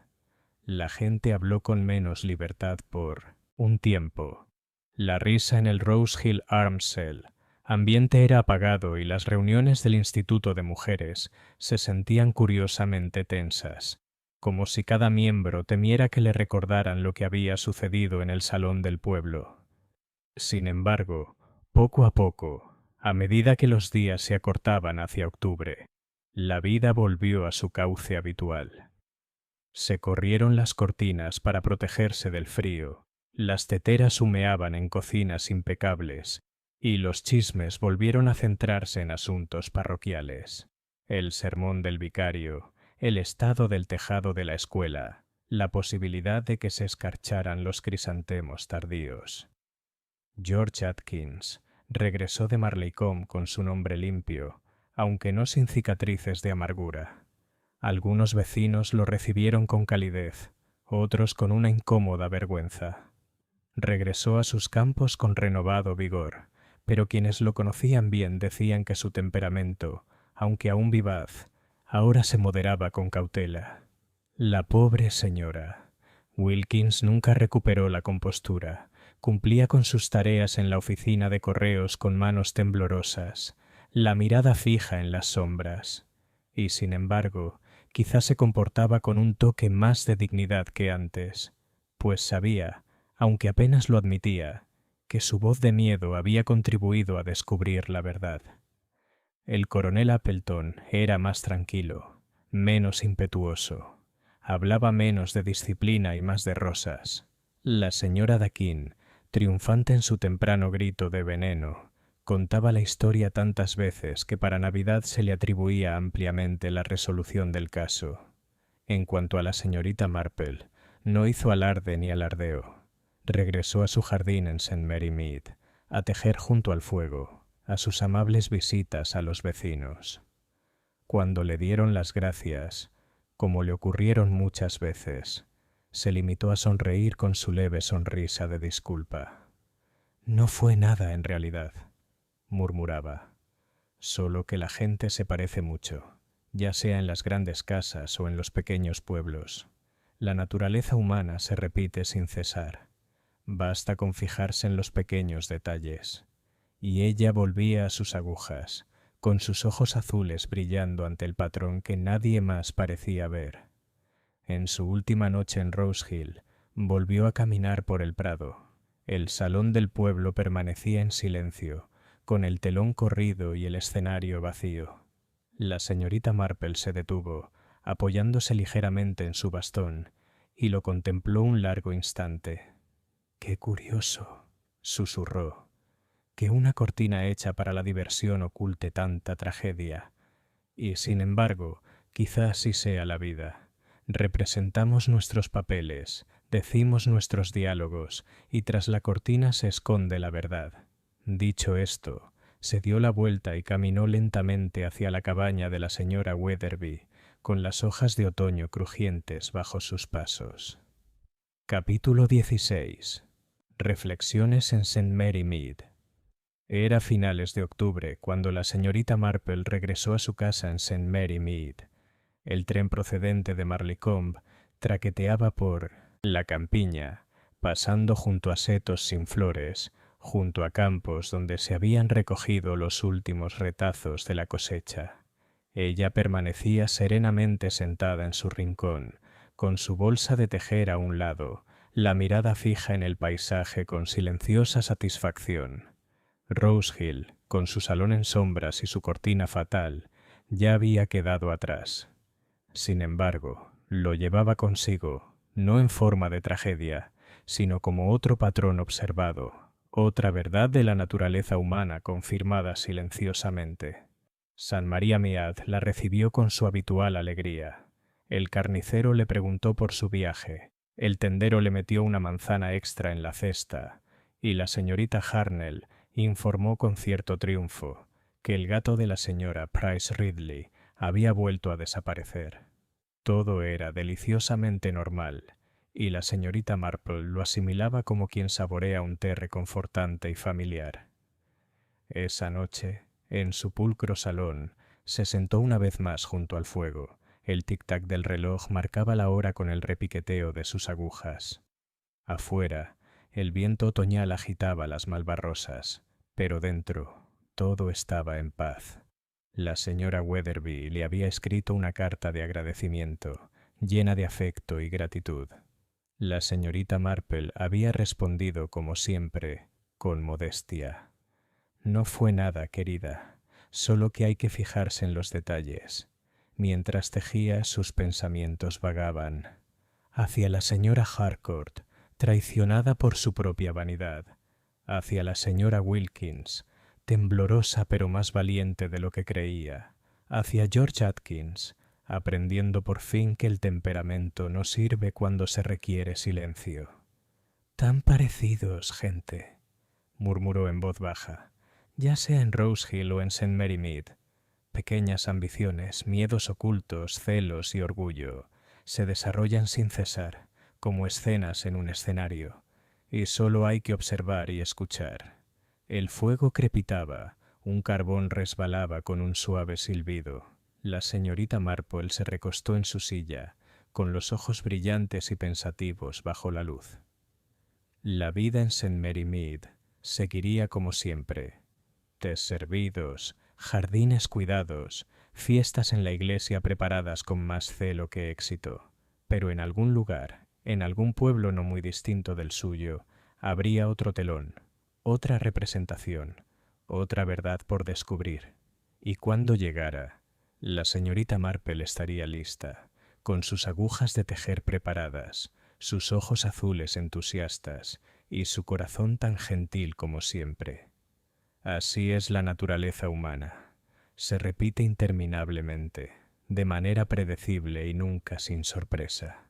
La gente habló con menos libertad por un tiempo. La risa en el Rose Hill Arms Cell. Ambiente era apagado y las reuniones del Instituto de Mujeres se sentían curiosamente tensas, como si cada miembro temiera que le recordaran lo que había sucedido en el salón del pueblo. Sin embargo, poco a poco, a medida que los días se acortaban hacia octubre, la vida volvió a su cauce habitual. Se corrieron las cortinas para protegerse del frío, las teteras humeaban en cocinas impecables, y los chismes volvieron a centrarse en asuntos parroquiales. El sermón del vicario, el estado del tejado de la escuela, la posibilidad de que se escarcharan los crisantemos tardíos. George Atkins regresó de Marleycombe con su nombre limpio, aunque no sin cicatrices de amargura. Algunos vecinos lo recibieron con calidez, otros con una incómoda vergüenza. Regresó a sus campos con renovado vigor, pero quienes lo conocían bien decían que su temperamento, aunque aún vivaz, ahora se moderaba con cautela. La pobre señora Wilkins nunca recuperó la compostura. Cumplía con sus tareas en la oficina de correos con manos temblorosas, la mirada fija en las sombras, y sin embargo, quizá se comportaba con un toque más de dignidad que antes, pues sabía, aunque apenas lo admitía, que su voz de miedo había contribuido a descubrir la verdad. El coronel Appleton era más tranquilo, menos impetuoso, hablaba menos de disciplina y más de rosas. La señora Dakin, triunfante en su temprano grito de veneno, contaba la historia tantas veces que para Navidad se le atribuía ampliamente la resolución del caso. En cuanto a la señorita Marple, no hizo alarde ni alardeo. Regresó a su jardín en St. Mary Mead, a tejer junto al fuego, a sus amables visitas a los vecinos. Cuando le dieron las gracias, como le ocurrieron muchas veces, se limitó a sonreír con su leve sonrisa de disculpa. «No fue nada en realidad», murmuraba, «solo que la gente se parece mucho, ya sea en las grandes casas o en los pequeños pueblos. La naturaleza humana se repite sin cesar. Basta con fijarse en los pequeños detalles». Y ella volvía a sus agujas, con sus ojos azules brillando ante el patrón que nadie más parecía ver. En su última noche en Rose Hill, volvió a caminar por el prado. El salón del pueblo permanecía en silencio, con el telón corrido y el escenario vacío. La señorita Marple se detuvo, apoyándose ligeramente en su bastón, y lo contempló un largo instante. «Qué curioso», susurró, «que una cortina hecha para la diversión oculte tanta tragedia. Y, sin embargo, quizá así sea la vida. Representamos nuestros papeles, decimos nuestros diálogos, y tras la cortina se esconde la verdad. Dicho esto, se dio la vuelta y caminó lentamente hacia la cabaña de la señora Weatherby, con las hojas de otoño crujientes bajo sus pasos. Capítulo 16. Reflexiones en St. Mary Mead. Era finales de octubre cuando la señorita Marple regresó a su casa en St. Mary Mead. El tren procedente de Marlicombe traqueteaba por la campiña, pasando junto a setos sin flores, junto a campos donde se habían recogido los últimos retazos de la cosecha. Ella permanecía serenamente sentada en su rincón, con su bolsa de tejer a un lado, la mirada fija en el paisaje con silenciosa satisfacción. Rose Hill, con su salón en sombras y su cortina fatal, ya había quedado atrás. Sin embargo, lo llevaba consigo, no en forma de tragedia, sino como otro patrón observado, otra verdad de la naturaleza humana confirmada silenciosamente. St. María Mead la recibió con su habitual alegría. El carnicero le preguntó por su viaje, el tendero le metió una manzana extra en la cesta, y la señorita Harnell informó con cierto triunfo que el gato de la señora Price Ridley había vuelto a desaparecer. Todo era deliciosamente normal, y la señorita Marple lo asimilaba como quien saborea un té reconfortante y familiar. Esa noche, en su pulcro salón, se sentó una vez más junto al fuego. El tic-tac del reloj marcaba la hora con el repiqueteo de sus agujas. Afuera, el viento otoñal agitaba las malvarrosas, pero dentro todo estaba en paz. La señora Weatherby le había escrito una carta de agradecimiento, llena de afecto y gratitud. La señorita Marple había respondido, como siempre, con modestia. No fue nada, querida, solo que hay que fijarse en los detalles. Mientras tejía, sus pensamientos vagaban hacia la señora Harcourt, traicionada por su propia vanidad, hacia la señora Wilkins, temblorosa pero más valiente de lo que creía, hacia George Atkins, aprendiendo por fin que el temperamento no sirve cuando se requiere silencio. «Tan parecidos, gente», murmuró en voz baja, «ya sea en Rose Hill o en St. Mary Mead. Pequeñas ambiciones, miedos ocultos, celos y orgullo se desarrollan sin cesar, como escenas en un escenario, y solo hay que observar y escuchar». El fuego crepitaba, un carbón resbalaba con un suave silbido. La señorita Marple se recostó en su silla, con los ojos brillantes y pensativos bajo la luz. La vida en St. Mary Mead seguiría como siempre. Tés servidos, jardines cuidados, fiestas en la iglesia preparadas con más celo que éxito. Pero en algún lugar, en algún pueblo no muy distinto del suyo, habría otro telón, otra representación, otra verdad por descubrir. Y cuando llegara, la señorita Marple estaría lista, con sus agujas de tejer preparadas, sus ojos azules entusiastas y su corazón tan gentil como siempre. Así es la naturaleza humana. Se repite interminablemente, de manera predecible y nunca sin sorpresa.